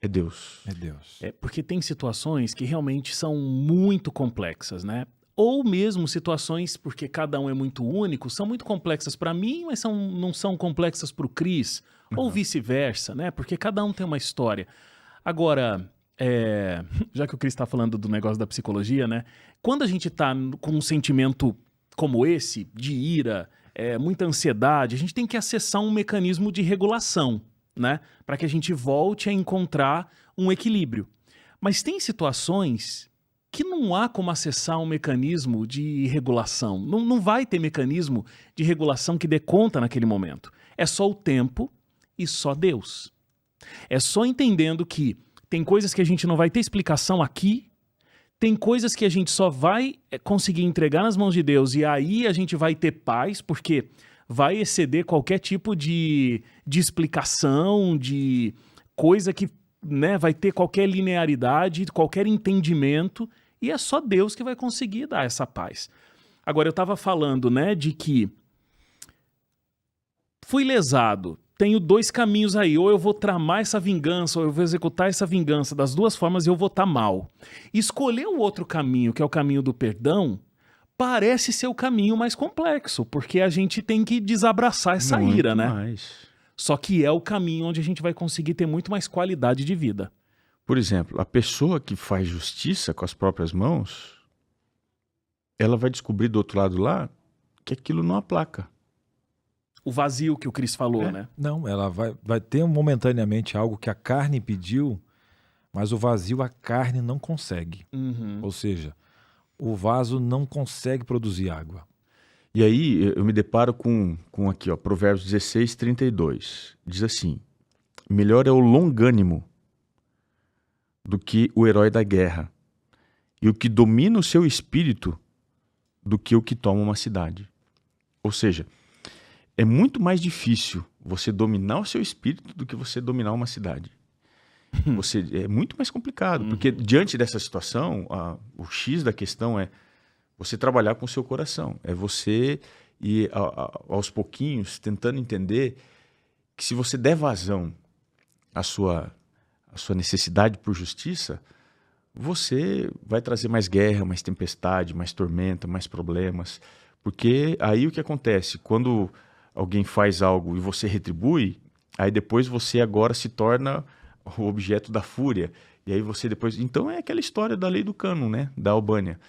é Deus. É Deus. Porque tem situações que realmente são muito complexas, né? Ou mesmo situações, porque cada um é muito único, são muito complexas para mim, mas não são complexas para o Cris, ou vice-versa, né? Porque cada um tem uma história. Agora, já que o Cris está falando do negócio da psicologia, né? Quando a gente está com um sentimento como esse, de ira, muita ansiedade, a gente tem que acessar um mecanismo de regulação, né? Para que a gente volte a encontrar um equilíbrio. Mas tem situações que não há como acessar um mecanismo de regulação. Não vai ter mecanismo de regulação que dê conta naquele momento. É só o tempo e só Deus. É só entendendo que tem coisas que a gente não vai ter explicação aqui, tem coisas que a gente só vai conseguir entregar nas mãos de Deus e aí a gente vai ter paz, porque vai exceder qualquer tipo de explicação, de coisa que, né, vai ter qualquer linearidade, qualquer entendimento, e é só Deus que vai conseguir dar essa paz. Agora, eu estava falando, né, de que fui lesado, tenho dois caminhos aí, ou eu vou tramar essa vingança, ou eu vou executar essa vingança, das duas formas eu vou estar mal. Escolher o outro caminho, que é o caminho do perdão, parece ser o caminho mais complexo, porque a gente tem que desabraçar essa Muito ira, né? mais. Só que é o caminho onde a gente vai conseguir ter muito mais qualidade de vida. Por exemplo, a pessoa que faz justiça com as próprias mãos, ela vai descobrir do outro lado lá que aquilo não aplaca. O vazio que o Cris falou, né? Não, ela vai ter momentaneamente algo que a carne pediu, mas o vazio a carne não consegue. Uhum. Ou seja, o vaso não consegue produzir água. E aí eu me deparo com aqui, ó, Provérbios 16, 32. Diz assim: melhor é o longânimo do que o herói da guerra, e o que domina o seu espírito do que o que toma uma cidade. Ou seja, é muito mais difícil você dominar o seu espírito do que você dominar uma cidade. É muito mais complicado, porque diante dessa situação, o X da questão é você trabalhar com o seu coração. É você ir aos pouquinhos tentando entender que se você der vazão à sua necessidade por justiça, você vai trazer mais guerra, mais tempestade, mais tormenta, mais problemas. Porque aí o que acontece? Quando alguém faz algo e você retribui, aí depois você agora se torna o objeto da fúria. E aí você depois... Então é aquela história da lei do cânon, né? Da Albânia.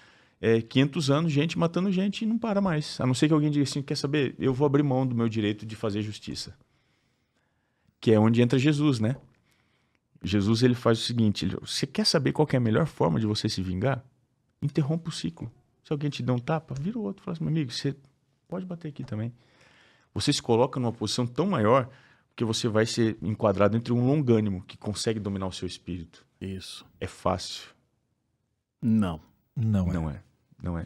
500 anos, gente matando gente e não para mais. A não ser que alguém diga assim, quer saber? Eu vou abrir mão do meu direito de fazer justiça. Que é onde entra Jesus, né? Jesus, ele faz o seguinte, você quer saber qual que é a melhor forma de você se vingar? Interrompa o ciclo. Se alguém te der um tapa, vira o outro. Fala assim, meu amigo, você pode bater aqui também. Você se coloca numa posição tão maior que você vai ser enquadrado entre um longânimo que consegue dominar o seu espírito. Isso. É fácil? Não. Não é.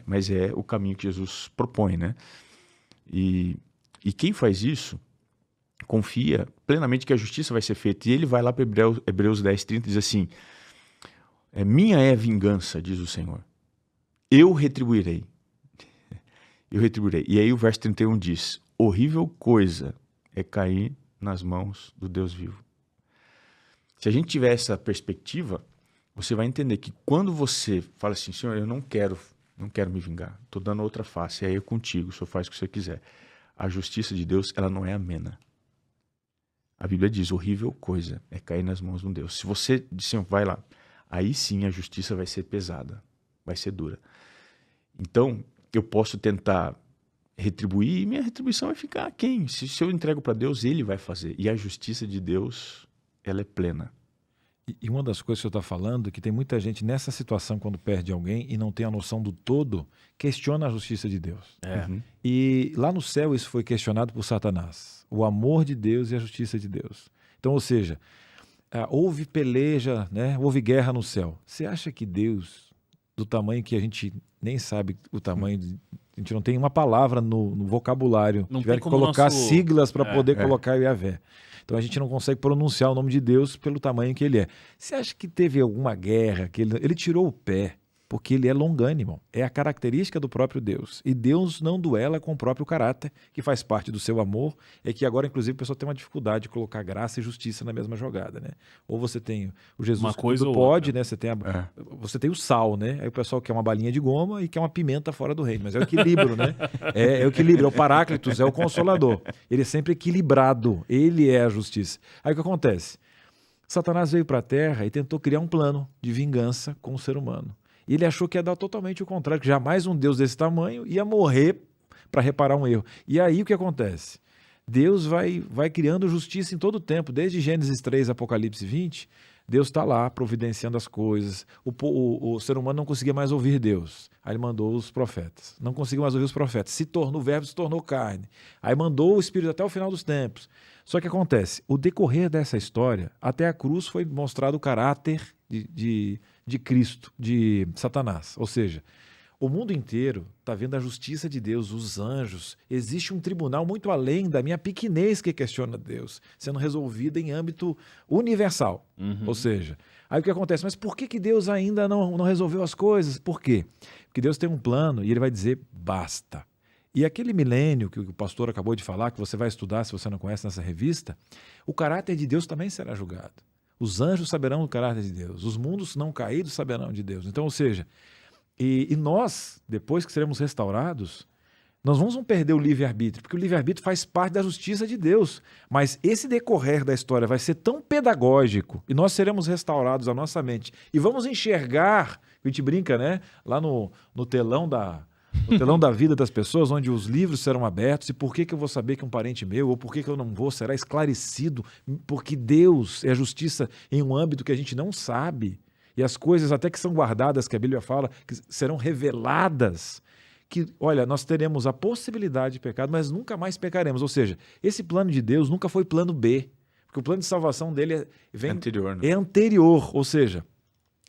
Mas é o caminho que Jesus propõe, né? E quem faz isso confia plenamente que a justiça vai ser feita. E ele vai lá para Hebreus 10, 30 e diz assim: minha é a vingança, diz o Senhor. Eu retribuirei. Eu retribuirei. E aí o verso 31 diz: horrível coisa é cair nas mãos do Deus vivo. Se a gente tiver essa perspectiva, você vai entender que quando você fala assim, Senhor, eu não quero me vingar, estou dando outra face, é eu contigo, o Senhor faz o que você quiser. A justiça de Deus, ela não é amena. A Bíblia diz, horrível coisa é cair nas mãos de um Deus. Se você disser, vai lá, aí sim a justiça vai ser pesada, vai ser dura. Então, eu posso tentar retribuir e minha retribuição vai ficar aquém. Se eu entrego para Deus, Ele vai fazer. E a justiça de Deus, ela é plena. E uma das coisas que você está falando é que tem muita gente nessa situação, quando perde alguém e não tem a noção do todo, questiona a justiça de Deus. E lá no céu isso foi questionado por Satanás. O amor de Deus e a justiça de Deus. Então, ou seja, houve peleja, né? Houve guerra no céu. Você acha que Deus, do tamanho que a gente nem sabe o tamanho, a gente não tem uma palavra no vocabulário, Não tiveram tem que como colocar nosso... siglas para poder colocar o Yahvé. Então a gente não consegue pronunciar o nome de Deus pelo tamanho que ele é. Você acha que teve alguma guerra, que ele tirou o pé, porque ele é longânimo. É a característica do próprio Deus. E Deus não duela com o próprio caráter, que faz parte do seu amor, é que agora, inclusive, o pessoal tem uma dificuldade de colocar graça e justiça na mesma jogada, né? Ou você tem o Jesus Uma que coisa tudo ou pode, outra. né? Você tem o sal, né? Aí o pessoal quer uma balinha de goma e quer uma pimenta fora do reino. Mas é o equilíbrio, né? É o equilíbrio, é o Paráclitos, é o Consolador. Ele é sempre equilibrado. Ele é a justiça. Aí o que acontece? Satanás veio para a Terra e tentou criar um plano de vingança com o ser humano. E ele achou que ia dar totalmente o contrário, que jamais um Deus desse tamanho ia morrer para reparar um erro. E aí o que acontece? Deus vai criando justiça em todo o tempo, desde Gênesis 3, Apocalipse 20, Deus está lá providenciando as coisas. O ser humano não conseguia mais ouvir Deus. Aí ele mandou os profetas. Não conseguiu mais ouvir os profetas. O verbo se tornou carne. Aí mandou o Espírito até o final dos tempos. Só que acontece, o decorrer dessa história, até a cruz foi mostrado o caráter de Cristo, de Satanás. Ou seja, o mundo inteiro está vendo a justiça de Deus, os anjos. Existe um tribunal muito além da minha pequenez que questiona Deus, sendo resolvida em âmbito universal. Ou seja, aí o que acontece? Mas por que Deus ainda não resolveu as coisas? Por quê? Porque Deus tem um plano e ele vai dizer basta. E aquele milênio que o pastor acabou de falar, que você vai estudar se você não conhece nessa revista, o caráter de Deus também será julgado. Os anjos saberão o caráter de Deus, os mundos não caídos saberão de Deus. Então, ou seja, e nós, depois que seremos restaurados, nós vamos não perder o livre-arbítrio, porque o livre-arbítrio faz parte da justiça de Deus. Mas esse decorrer da história vai ser tão pedagógico e nós seremos restaurados a nossa mente e vamos enxergar, a gente brinca, né? Lá no telão da vida das pessoas, onde os livros serão abertos, e por que eu vou saber que um parente meu, ou por que eu não vou, será esclarecido, porque Deus é a justiça em um âmbito que a gente não sabe, e as coisas até que são guardadas, que a Bíblia fala, que serão reveladas, que, olha, nós teremos a possibilidade de pecado, mas nunca mais pecaremos. Ou seja, esse plano de Deus nunca foi plano B, porque o plano de salvação dele é anterior, né? É anterior, ou seja,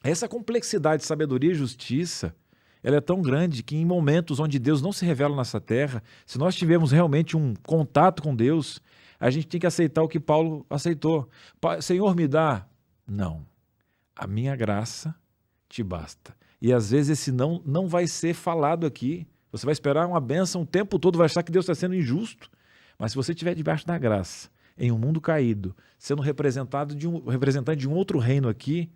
essa complexidade de sabedoria e justiça, ela é tão grande que em momentos onde Deus não se revela nessa terra, se nós tivermos realmente um contato com Deus, a gente tem que aceitar o que Paulo aceitou. Senhor, me dá? Não. A minha graça te basta. E às vezes esse não vai ser falado aqui. Você vai esperar uma bênção o tempo todo, vai achar que Deus está sendo injusto. Mas se você estiver debaixo da graça, em um mundo caído, sendo representante de um outro reino aqui,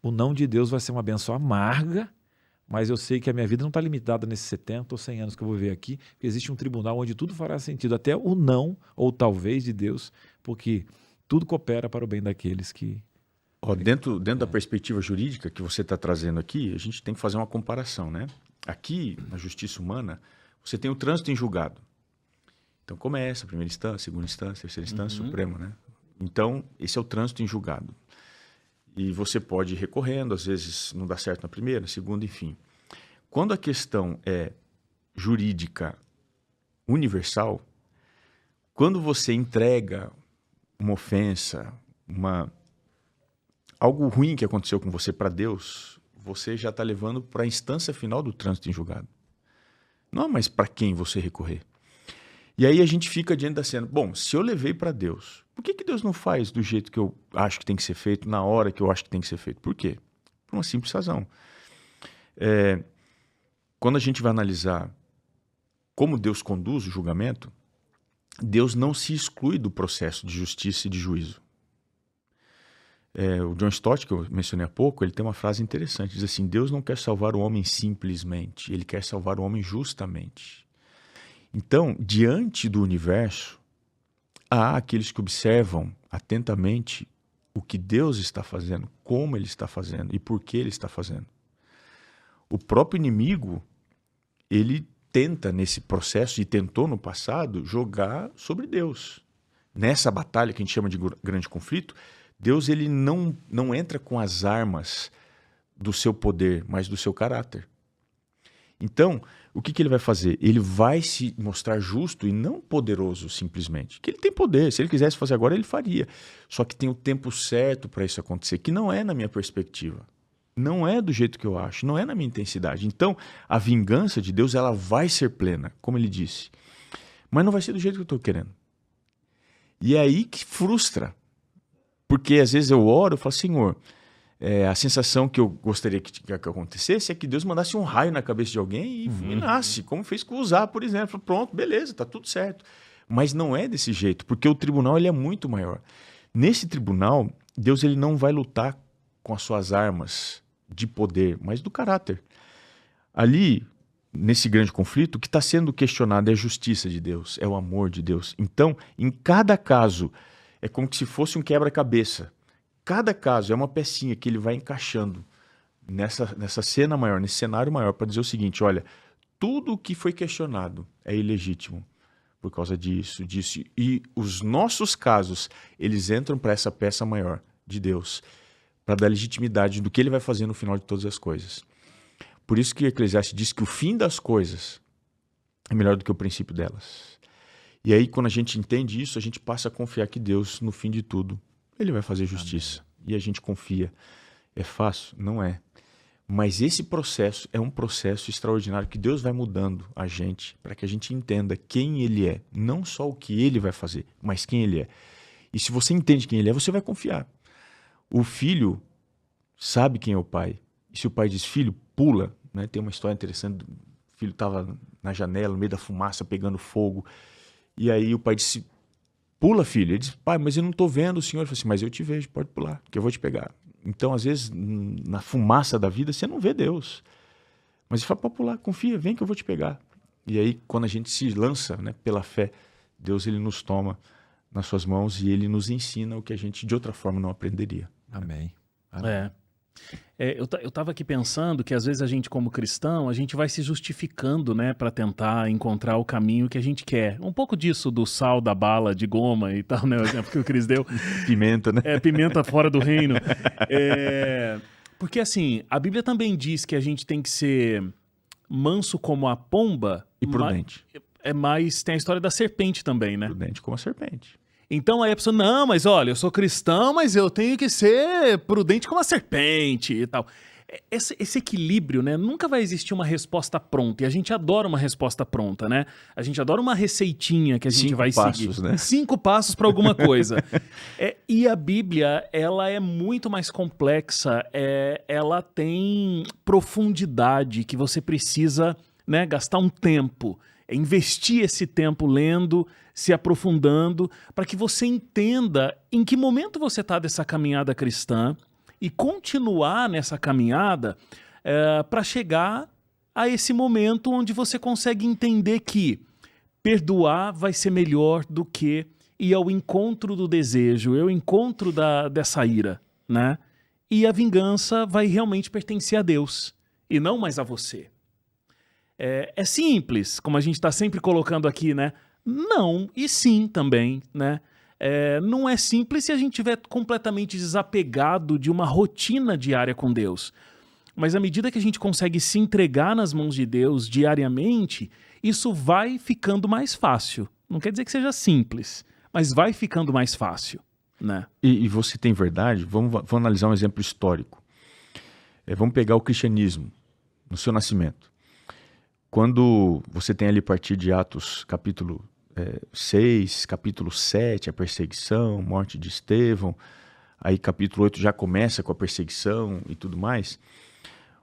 o não de Deus vai ser uma bênção amarga. Mas eu sei que a minha vida não está limitada nesses 70 ou 100 anos que eu vou ver aqui, porque existe um tribunal onde tudo fará sentido, até o não ou talvez de Deus, porque tudo coopera para o bem daqueles que... Dentro da perspectiva jurídica que você está trazendo aqui, a gente tem que fazer uma comparação, né? Aqui, na justiça humana, você tem o trânsito em julgado. Então começa a primeira instância, segunda instância, terceira instância, Supremo, né? Então, esse é o trânsito em julgado. E você pode ir recorrendo, às vezes não dá certo na primeira, na segunda, enfim. Quando a questão é jurídica universal, quando você entrega uma ofensa, algo ruim que aconteceu com você para Deus, você já está levando para a instância final do trânsito em julgado. Não é mais para quem você recorrer. E aí a gente fica diante da cena. Bom, se eu levei para Deus, por que Deus não faz do jeito que eu acho que tem que ser feito, na hora que eu acho que tem que ser feito? Por quê? Por uma simples razão. Quando a gente vai analisar como Deus conduz o julgamento, Deus não se exclui do processo de justiça e de juízo. O John Stott, que eu mencionei há pouco, ele tem uma frase interessante. Diz assim, Deus não quer salvar o homem simplesmente, ele quer salvar o homem justamente. Então, diante do universo, há aqueles que observam atentamente o que Deus está fazendo, como Ele está fazendo e por que Ele está fazendo. O próprio inimigo, ele tenta nesse processo, e tentou no passado, jogar sobre Deus. Nessa batalha que a gente chama de grande conflito, Deus ele não entra com as armas do seu poder, mas do seu caráter. Então, o que ele vai fazer? Ele vai se mostrar justo e não poderoso simplesmente. Que ele tem poder, se ele quisesse fazer agora, ele faria. Só que tem o tempo certo para isso acontecer, que não é na minha perspectiva. Não é do jeito que eu acho, não é na minha intensidade. Então, a vingança de Deus ela vai ser plena, como ele disse. Mas não vai ser do jeito que eu estou querendo. E é aí que frustra. Porque às vezes eu oro e falo, Senhor, a sensação que eu gostaria que acontecesse é que Deus mandasse um raio na cabeça de alguém e nasce, como fez com o Uzá, por exemplo. Pronto, beleza, está tudo certo. Mas não é desse jeito, porque o tribunal ele é muito maior. Nesse tribunal, Deus ele não vai lutar com as suas armas de poder, mas do caráter. Ali, nesse grande conflito, o que está sendo questionado é a justiça de Deus, é o amor de Deus. Então, em cada caso, é como se fosse um quebra-cabeça. Cada caso é uma pecinha que ele vai encaixando nessa cena maior, nesse cenário maior, para dizer o seguinte, olha, tudo o que foi questionado é ilegítimo por causa disso. E os nossos casos, eles entram para essa peça maior de Deus, para dar legitimidade do que ele vai fazer no final de todas as coisas. Por isso que Eclesiastes diz que o fim das coisas é melhor do que o princípio delas. E aí, quando a gente entende isso, a gente passa a confiar que Deus, no fim de tudo, ele vai fazer justiça. Amém. E a gente confia. É fácil? Não é. Mas esse processo é um processo extraordinário que Deus vai mudando a gente para que a gente entenda quem ele é. Não só o que ele vai fazer, mas quem ele é. E se você entende quem ele é, você vai confiar. O filho sabe quem é o pai. E se o pai diz, filho, pula, né? Tem uma história interessante, o filho estava na janela, no meio da fumaça, pegando fogo. E aí o pai disse, pula, filho. Ele disse, pai, mas eu não estou vendo o senhor. Ele falou assim, mas eu te vejo, pode pular, que eu vou te pegar. Então, às vezes, na fumaça da vida, você não vê Deus. Mas ele fala, pode pular, confia, vem que eu vou te pegar. E aí, quando a gente se lança, né, pela fé, Deus ele nos toma nas suas mãos e ele nos ensina o que a gente, de outra forma, não aprenderia. Amém. Eu estava aqui pensando que às vezes a gente como cristão, a gente vai se justificando, né, para tentar encontrar o caminho que a gente quer. Um pouco disso do sal da bala de goma e tal, né, o exemplo que o Cris deu. Pimenta, né? Pimenta fora do reino. Porque assim, a Bíblia também diz que a gente tem que ser manso como a pomba. E prudente. Mas tem a história da serpente também, né? Prudente como a serpente. Então aí a pessoa, não, mas olha, eu sou cristão, mas eu tenho que ser prudente como a serpente e tal. Esse equilíbrio, né? Nunca vai existir uma resposta pronta. E a gente adora uma resposta pronta, né? A gente adora uma receitinha que a gente vai seguir. Né? 5 passos para alguma coisa. E a Bíblia, ela é muito mais complexa. Ela tem profundidade que você precisa, né, gastar um tempo. Investir esse tempo lendo, se aprofundando, para que você entenda em que momento você está dessa caminhada cristã e continuar nessa caminhada para chegar a esse momento onde você consegue entender que perdoar vai ser melhor do que ir ao encontro do desejo, ao encontro dessa ira, né? E a vingança vai realmente pertencer a Deus e não mais a você. É simples, como a gente está sempre colocando aqui, né? Não, e sim também, né? Não é simples se a gente estiver completamente desapegado de uma rotina diária com Deus. Mas à medida que a gente consegue se entregar nas mãos de Deus diariamente, isso vai ficando mais fácil. Não quer dizer que seja simples, mas vai ficando mais fácil, né? E você tem verdade? Vamos analisar um exemplo histórico. Vamos pegar o cristianismo no seu nascimento. Quando você tem ali a partir de Atos capítulo 6, capítulo 7, a perseguição, morte de Estevão, aí capítulo 8 já começa com a perseguição e tudo mais,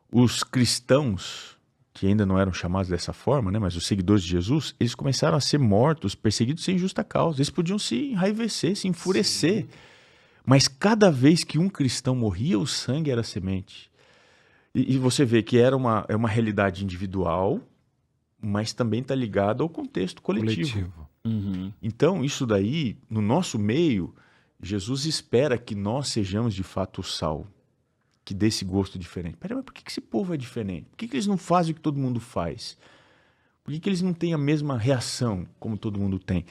os cristãos, que ainda não eram chamados dessa forma, né, mas os seguidores de Jesus, eles começaram a ser mortos, perseguidos sem justa causa. Eles podiam se enraivecer, se enfurecer. Sim. Mas cada vez que um cristão morria, o sangue era semente. E você vê que é uma realidade individual, mas também está ligado ao contexto coletivo. Uhum. Então, isso daí, no nosso meio, Jesus espera que nós sejamos de fato o sal, que dê esse gosto diferente. Peraí, mas por que esse povo é diferente? Por que eles não fazem o que todo mundo faz? Por que eles não têm a mesma reação como todo mundo tem?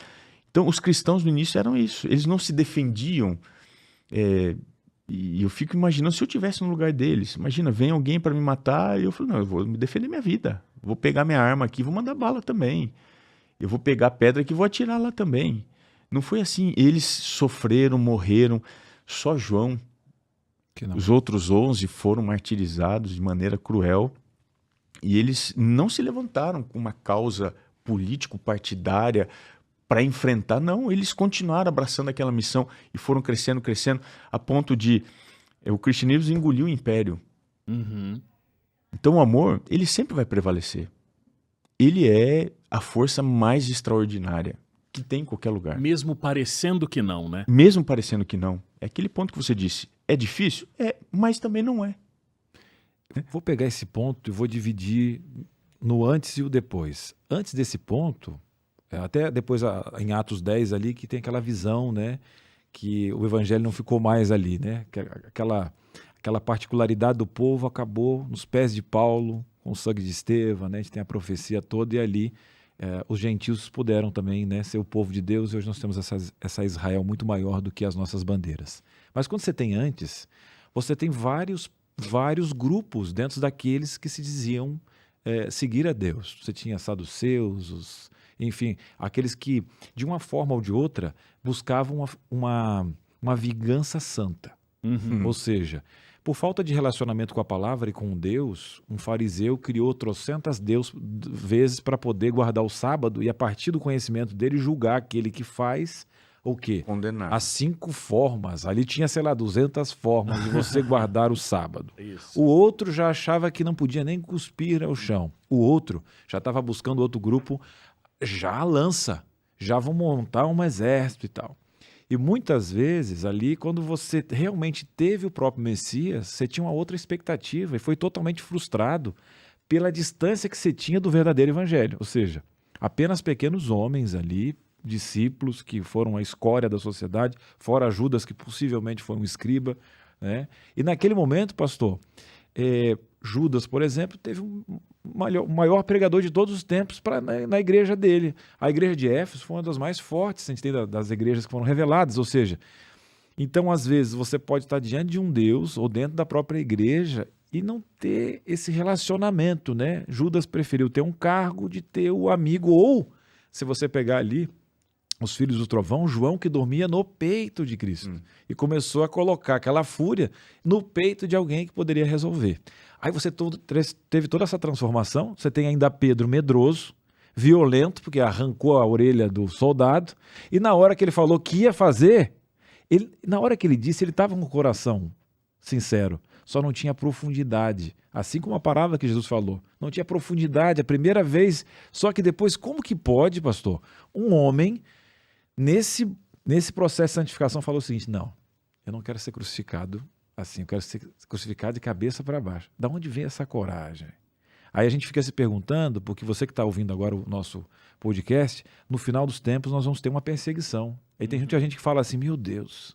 Então, os cristãos no início eram isso. Eles não se defendiam E eu fico imaginando se eu estivesse no lugar deles. Imagina, vem alguém para me matar e eu falo, não, eu vou me defender minha vida. Vou pegar minha arma aqui, vou mandar bala também. Eu vou pegar a pedra aqui e vou atirar lá também. Não foi assim. Eles sofreram, morreram. Só João. Os outros 11 foram martirizados de maneira cruel. E eles não se levantaram com uma causa político-partidária para enfrentar. Não, eles continuaram abraçando aquela missão e foram crescendo, crescendo, a ponto de o cristianismo engoliu o império. Uhum. Então o amor, ele sempre vai prevalecer. Ele é a força mais extraordinária que tem em qualquer lugar. Mesmo parecendo que não, né? Mesmo parecendo que não. É aquele ponto que você disse. É difícil? É, mas também não é. Vou pegar esse ponto e vou dividir no antes e o depois. Antes desse ponto, até depois em Atos 10 ali, que tem aquela visão, né? Que o evangelho não ficou mais ali, né? Aquela particularidade do povo acabou nos pés de Paulo, com o sangue de Estevão, né? A gente tem a profecia toda e ali os gentios puderam também, né, ser o povo de Deus, e hoje nós temos essa Israel muito maior do que as nossas bandeiras. Mas quando você tem antes, você tem vários grupos dentro daqueles que se diziam seguir a Deus. Você tinha saduceus, enfim, aqueles que, de uma forma ou de outra, buscavam uma vingança santa. Uhum. Ou seja, por falta de relacionamento com a palavra e com Deus, um fariseu criou trocentas vezes para poder guardar o sábado e, a partir do conhecimento dele, julgar aquele que faz o quê? Condenar. As 5 formas. Ali tinha, 200 formas de você guardar o sábado. Isso. O outro já achava que não podia nem cuspir ao chão. O outro já estava buscando outro grupo, já a lança. Já vão montar um exército e tal. E muitas vezes ali, quando você realmente teve o próprio Messias, você tinha uma outra expectativa e foi totalmente frustrado pela distância que você tinha do verdadeiro evangelho. Ou seja, apenas pequenos homens ali, discípulos que foram a escória da sociedade, fora Judas, que possivelmente foi um escriba, né? E naquele momento, pastor, Judas, por exemplo, teve o maior pregador de todos os tempos na igreja dele. A igreja de Éfeso foi uma das mais fortes, a gente tem das igrejas que foram reveladas, ou seja, então às vezes você pode estar diante de um Deus ou dentro da própria igreja e não ter esse relacionamento, né? Judas preferiu ter um cargo de ter o amigo, ou se você pegar ali os filhos do trovão, João, que dormia no peito de Cristo e começou a colocar aquela fúria no peito de alguém que poderia resolver. Aí você teve toda essa transformação, você tem ainda Pedro medroso, violento, porque arrancou a orelha do soldado, e na hora que ele falou que ia fazer, na hora que ele disse, ele estava com o coração sincero, só não tinha profundidade, assim como a palavra que Jesus falou, não tinha profundidade a primeira vez, só que depois, como que pode, pastor, um homem nesse processo de santificação falou o seguinte: não, eu não quero ser crucificado assim, eu quero ser crucificado de cabeça para baixo. Da onde vem essa coragem? Aí a gente fica se perguntando, porque você que está ouvindo agora o nosso podcast, no final dos tempos nós vamos ter uma perseguição. Aí tem muita gente que fala assim: meu Deus,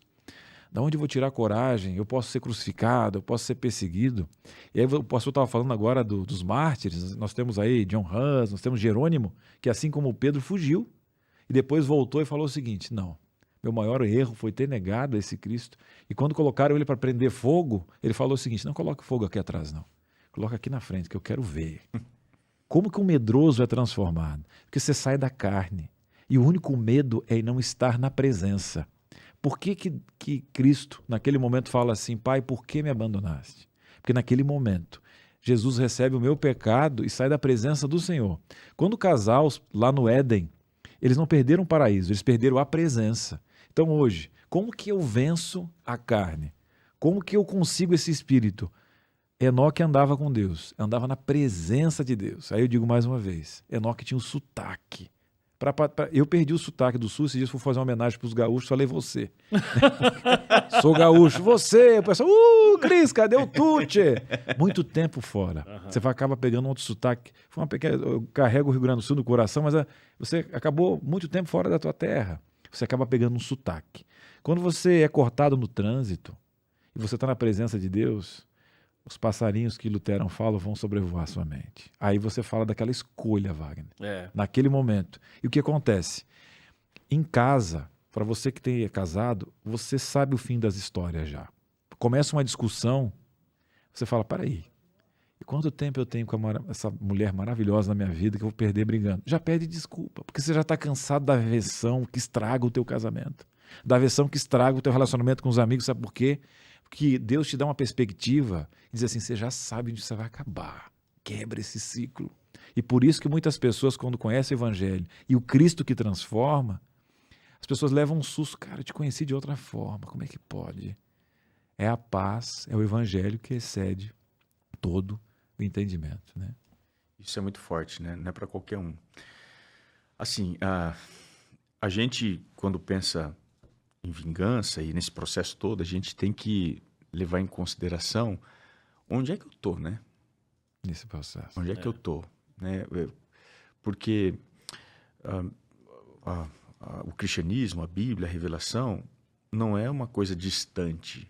da onde eu vou tirar coragem? Eu posso ser crucificado, eu posso ser perseguido. E aí o pastor estava falando agora dos mártires, nós temos aí John Hus, nós temos Jerônimo, que assim como Pedro fugiu, e depois voltou e falou o seguinte: não, meu maior erro foi ter negado esse Cristo. E quando colocaram ele para prender fogo, ele falou o seguinte: não coloque fogo aqui atrás, não. Coloca aqui na frente, que eu quero ver. Como que um medroso é transformado? Porque você sai da carne. E o único medo é não estar na presença. Por que Cristo, naquele momento, fala assim: Pai, por que me abandonaste? Porque naquele momento, Jesus recebe o meu pecado e sai da presença do Senhor. Quando o casal, lá no Éden, eles não perderam o paraíso, eles perderam a presença. Então hoje, como que eu venço a carne? Como que eu consigo esse espírito? Enoque andava com Deus, andava na presença de Deus. Aí eu digo mais uma vez, Enoque tinha um sotaque. Eu perdi o sotaque do sul, esses dias fui fazer uma homenagem para os gaúchos, falei você. Sou gaúcho, você. O pessoal, Cris, cadê o Tuti? Muito tempo fora. Você acaba pegando um outro sotaque. Foi uma pequena, eu carrego o Rio Grande do Sul no coração, mas você acabou muito tempo fora da tua terra. Você acaba pegando um sotaque. Quando você é cortado no trânsito e você está na presença de Deus, os passarinhos que Lutero fala vão sobrevoar sua mente. Aí você fala daquela escolha, Wagner. Naquele momento. E o que acontece? Em casa, para você que é casado, você sabe o fim das histórias já. Começa uma discussão, você fala, peraí, e quanto tempo eu tenho com essa mulher maravilhosa na minha vida que eu vou perder brigando? Já pede desculpa, porque você já está cansado da versão que estraga o teu casamento, da versão que estraga o teu relacionamento com os amigos, sabe por quê? Porque Deus te dá uma perspectiva e diz assim, você já sabe onde você vai acabar, quebra esse ciclo. E por isso que muitas pessoas, quando conhecem o Evangelho e o Cristo que transforma, as pessoas levam um susto, cara, eu te conheci de outra forma, como é que pode? É a paz, é o Evangelho que excede todo o entendimento, né? Isso é muito forte, né? Não é para qualquer um. Assim, a gente, quando pensa em vingança e nesse processo todo, a gente tem que levar em consideração onde é que eu tô, né? Nesse processo. Onde é que eu tô, né? Porque o cristianismo, a Bíblia, a revelação, não é uma coisa distante.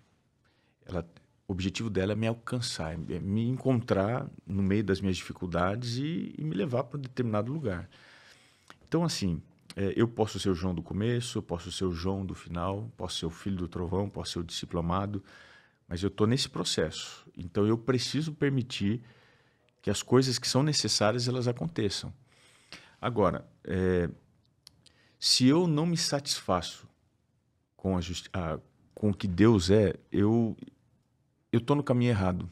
O objetivo dela é me alcançar, é me encontrar no meio das minhas dificuldades e me levar para um determinado lugar. Então, assim, eu posso ser o João do começo, eu posso ser o João do final, posso ser o filho do trovão, posso ser o discípulo amado, mas eu estou nesse processo. Então, eu preciso permitir que as coisas que são necessárias, elas aconteçam. Agora, se eu não me satisfaço com o que Deus é, eu estou no caminho errado.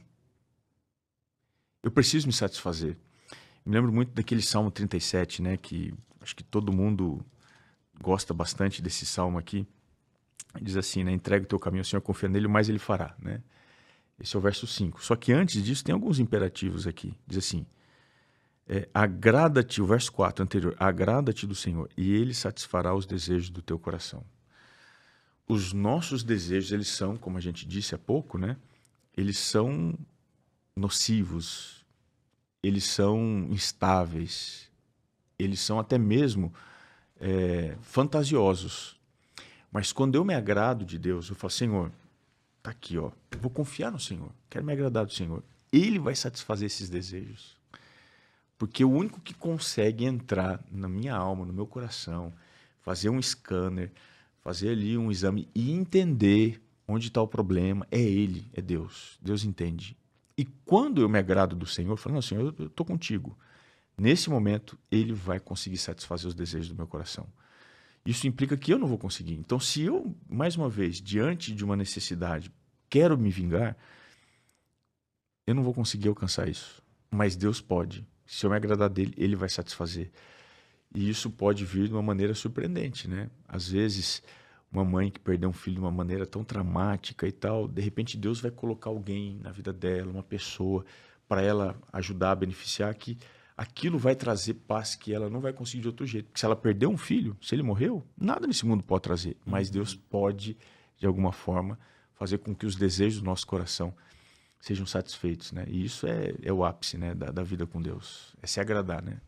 Eu preciso me satisfazer. Me lembro muito daquele Salmo 37, né, que acho que todo mundo gosta bastante desse salmo aqui. Diz assim, né, entrega o teu caminho ao Senhor, confia nele, o mais ele fará, né? Esse é o verso 5. Só que antes disso tem alguns imperativos aqui. Diz assim, agrada-te, o verso 4 anterior, agrada-te do Senhor e ele satisfará os desejos do teu coração. Os nossos desejos, eles são, como a gente disse há pouco, né? Eles são nocivos, eles são instáveis, eles são até mesmo fantasiosos. Mas quando eu me agrado de Deus, eu falo, Senhor, tá aqui, ó, eu vou confiar no Senhor, quero me agradar do Senhor. Ele vai satisfazer esses desejos. Porque o único que consegue entrar na minha alma, no meu coração, fazer um scanner, fazer ali um exame e entender onde está o problema, é Ele, é Deus. Deus entende. E quando eu me agrado do Senhor, eu falo, não, Senhor, eu estou contigo. Nesse momento, Ele vai conseguir satisfazer os desejos do meu coração. Isso implica que eu não vou conseguir. Então, se eu, mais uma vez, diante de uma necessidade, quero me vingar, eu não vou conseguir alcançar isso. Mas Deus pode. Se eu me agradar dele, Ele vai satisfazer. E isso pode vir de uma maneira surpreendente, né? Às vezes, uma mãe que perdeu um filho de uma maneira tão dramática e tal, de repente Deus vai colocar alguém na vida dela, uma pessoa, para ela ajudar a beneficiar, que aquilo vai trazer paz que ela não vai conseguir de outro jeito. Porque se ela perdeu um filho, se ele morreu, nada nesse mundo pode trazer. Mas Deus pode, de alguma forma, fazer com que os desejos do nosso coração sejam satisfeitos, né? E isso é o ápice, né, da vida com Deus. É se agradar, né?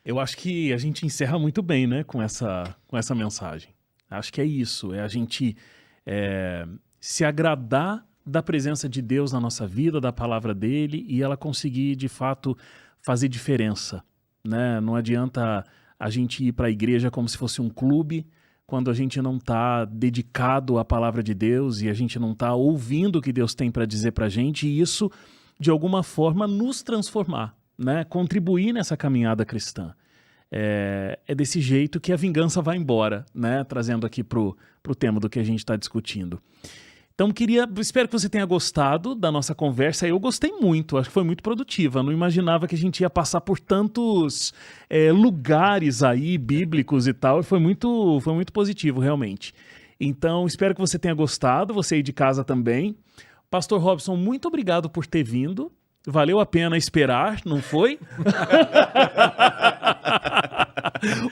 Eu acho que a gente encerra muito bem, né, com essa mensagem. Acho que é isso, é a gente se agradar da presença de Deus na nossa vida, da palavra dele, e ela conseguir, de fato, fazer diferença, né? Não adianta a gente ir para a igreja como se fosse um clube, quando a gente não está dedicado à palavra de Deus e a gente não está ouvindo o que Deus tem para dizer para a gente, e isso, de alguma forma, nos transformar, né? Contribuir nessa caminhada cristã. É desse jeito que a vingança vai embora, né? Trazendo aqui pro tema do que a gente está discutindo. Então, espero que você tenha gostado da nossa conversa. Eu gostei muito, acho que foi muito produtiva. Eu não imaginava que a gente ia passar por tantos lugares aí, bíblicos e tal, e foi muito positivo, realmente. Então, espero que você tenha gostado, você aí de casa também. Pastor Robson, muito obrigado por ter vindo. Valeu a pena esperar, não foi?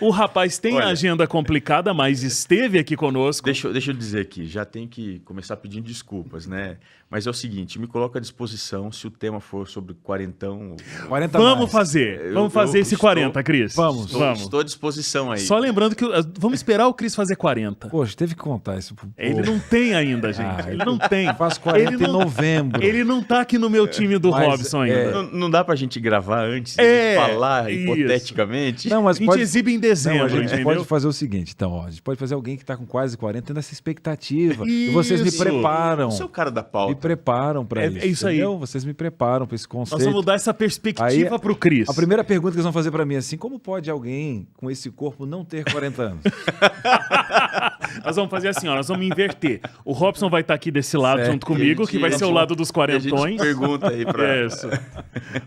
O rapaz tem a agenda complicada, mas esteve aqui conosco. Deixa eu dizer aqui, já tem que começar pedindo desculpas, né? Mas é o seguinte, me coloca à disposição se o tema for sobre quarentão. 40 Vamos mais. fazer. Vamos fazer esse 40, Cris. Vamos. Estou à disposição aí. Só lembrando que vamos esperar o Cris fazer 40. Poxa, teve que contar isso pro povo. Ele não tem ainda, gente. Ele não tem. Eu faço 40 Ele em não- novembro. Ele não tá aqui no meu time do Mas, Robson ainda. Não dá pra gente gravar antes É, de falar isso. hipoteticamente? Não, A mas gente pode... exibe em Não, dezembro, a gente entendeu? pode fazer o seguinte, então, ó, a gente pode fazer alguém que tá com quase 40 tendo essa expectativa. E vocês me Isso. preparam. Você é o cara da Me pauta. preparam pra É- isso. é isso aí. Entendeu? Vocês me preparam pra esse Nós conceito. vamos dar essa perspectiva Aí, pro Cris. A primeira pergunta que eles vão fazer pra mim é assim: como pode alguém com esse corpo não ter 40 anos? Nós vamos fazer assim, ó, nós vamos inverter. O Robson vai estar aqui desse lado Certo. junto comigo, que vai ser o lado dos E a quarentões. gente pergunta aí pra... Isso.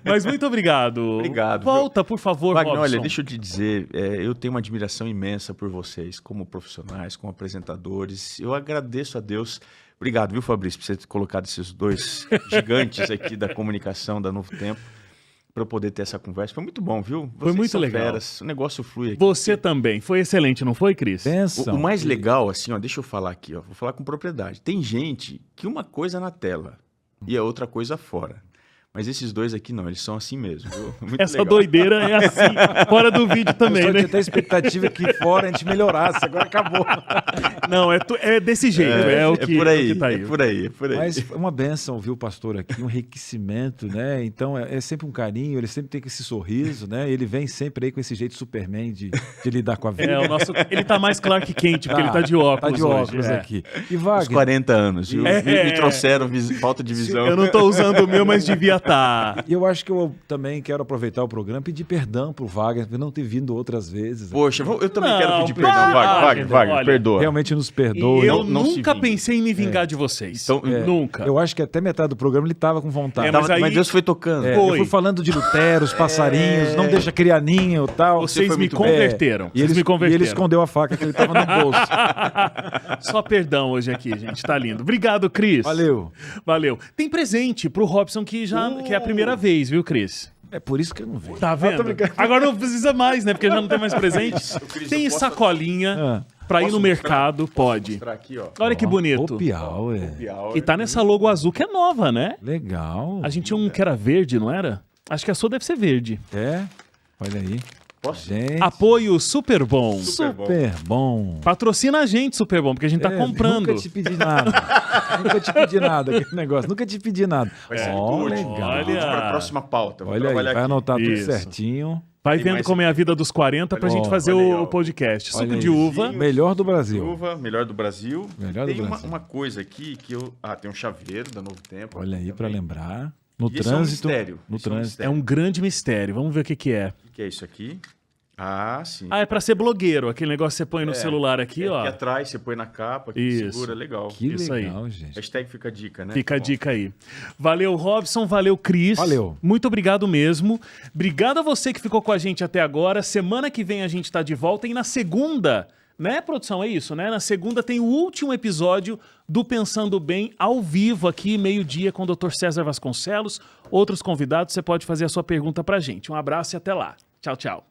Mas muito obrigado. Obrigado. Volta, por favor, Wagner, Robson. olha, deixa eu te dizer, eu tenho uma admiração imensa por vocês, como profissionais, como apresentadores. Eu agradeço a Deus. Obrigado, viu, Fabrício, por você ter colocado esses dois gigantes aqui da comunicação da Novo Tempo para eu poder ter essa conversa. Foi muito bom, viu? Foi Vocês muito são legal. feras, o negócio flui aqui. Você também. Foi excelente, não foi, Cris? Pensam. O mais legal, assim, ó, deixa eu falar aqui, ó, vou falar com propriedade. Tem gente que uma coisa na tela e a outra coisa fora. Mas esses dois aqui não, eles são assim mesmo, viu? Muito Essa legal. doideira é assim, fora do vídeo Eu também, só né? tinha até a expectativa que fora a gente melhorasse, agora acabou. Não, é desse jeito, é o que, por aí, o que tá aí. é por aí, é por aí. Mas foi uma benção ouvir o pastor aqui, um enriquecimento, né? Então é sempre um carinho, ele sempre tem esse sorriso, né? Ele vem sempre aí com esse jeito Superman de lidar com a vida. Ele tá mais Clark Quente, porque ele tá de óculos. Tá de óculos hoje, é. aqui. E Os Wagner, 40 anos, viu? É. Me trouxeram falta de visão. Eu não tô usando o meu, mas devia estar. e eu acho que eu também quero aproveitar o programa e pedir perdão pro Wagner por não ter vindo outras vezes. Poxa, eu também Não, quero pedir para, perdão, Wagner, Wagner, olha. perdoa. Realmente nos perdoe. Eu não se nunca vingue. pensei em me vingar de vocês. Então, Nunca. Eu acho que até metade do programa ele tava com vontade. É, mas aí- Mas Deus foi tocando. É, Foi. eu fui falando de Lutero, os passarinhos, não deixa criar ninho e tal. Vocês foi me muito converteram. E Vocês ele, me converteram. e ele escondeu a faca que ele tava no bolso. Só perdão hoje aqui, gente. Tá lindo. Obrigado, Cris. Valeu. Valeu. Tem presente pro Robson que é a primeira vez, viu, Cris? É por isso que eu não vejo. Tá vendo? Agora não precisa mais, né? Porque já não tem mais presente. Cris, Tem eu posso- sacolinha pra ir no mercado, pode. Mostrar aqui, ó. Olha que bonito. Happy Hour. E tá nessa logo azul que é nova, né? Legal. A gente tinha um que era verde, não era? Acho que a sua deve ser verde. É? Olha aí. Posso? Gente, Apoio Super Bom. super bom. Patrocina a gente, Super Bom, porque a gente tá É, comprando. Nunca te pedi nada. Nunca te pedi nada, aquele negócio. Nunca te pedi nada. Vai ser Ó, muito legal. útil. Olha. Para a próxima pauta. Vou Olha aí, trabalhar vai aqui. anotar tudo Isso. certinho. Vai Tem vendo mais- como é a vida dos 40 pra gente fazer olha aí, ó. o podcast. Olha Suco aí. de uva. Melhor do Brasil. Uva, melhor do Brasil. Melhor do Tem Brasil. uma coisa aqui que eu... Ah, tem um chaveiro da Novo Tempo. Olha aí, aqui pra também. lembrar. No E esse é um trânsito. mistério. No Esse é um trânsito. É um grande mistério. Vamos ver o que é. O que é isso aqui? Ah, sim. Ah, é pra ser blogueiro. Aquele negócio que você põe no celular aqui, ó. Aqui atrás, você põe na capa, aqui Isso. segura, legal. Que Isso aí. legal, gente. Hashtag fica a dica, né? Fica a Bom, dica aí. Valeu, Robson. Valeu, Cris. Valeu. Muito obrigado mesmo. Obrigado a você que ficou com a gente até agora. Semana que vem a gente tá de volta. E na segunda, né, produção? É isso, né? Na segunda tem o último episódio do Pensando Bem, ao vivo aqui, meio-dia, com o Dr. César Vasconcelos. Outros convidados, você pode fazer a sua pergunta pra gente. Um abraço e até lá. Tchau, tchau.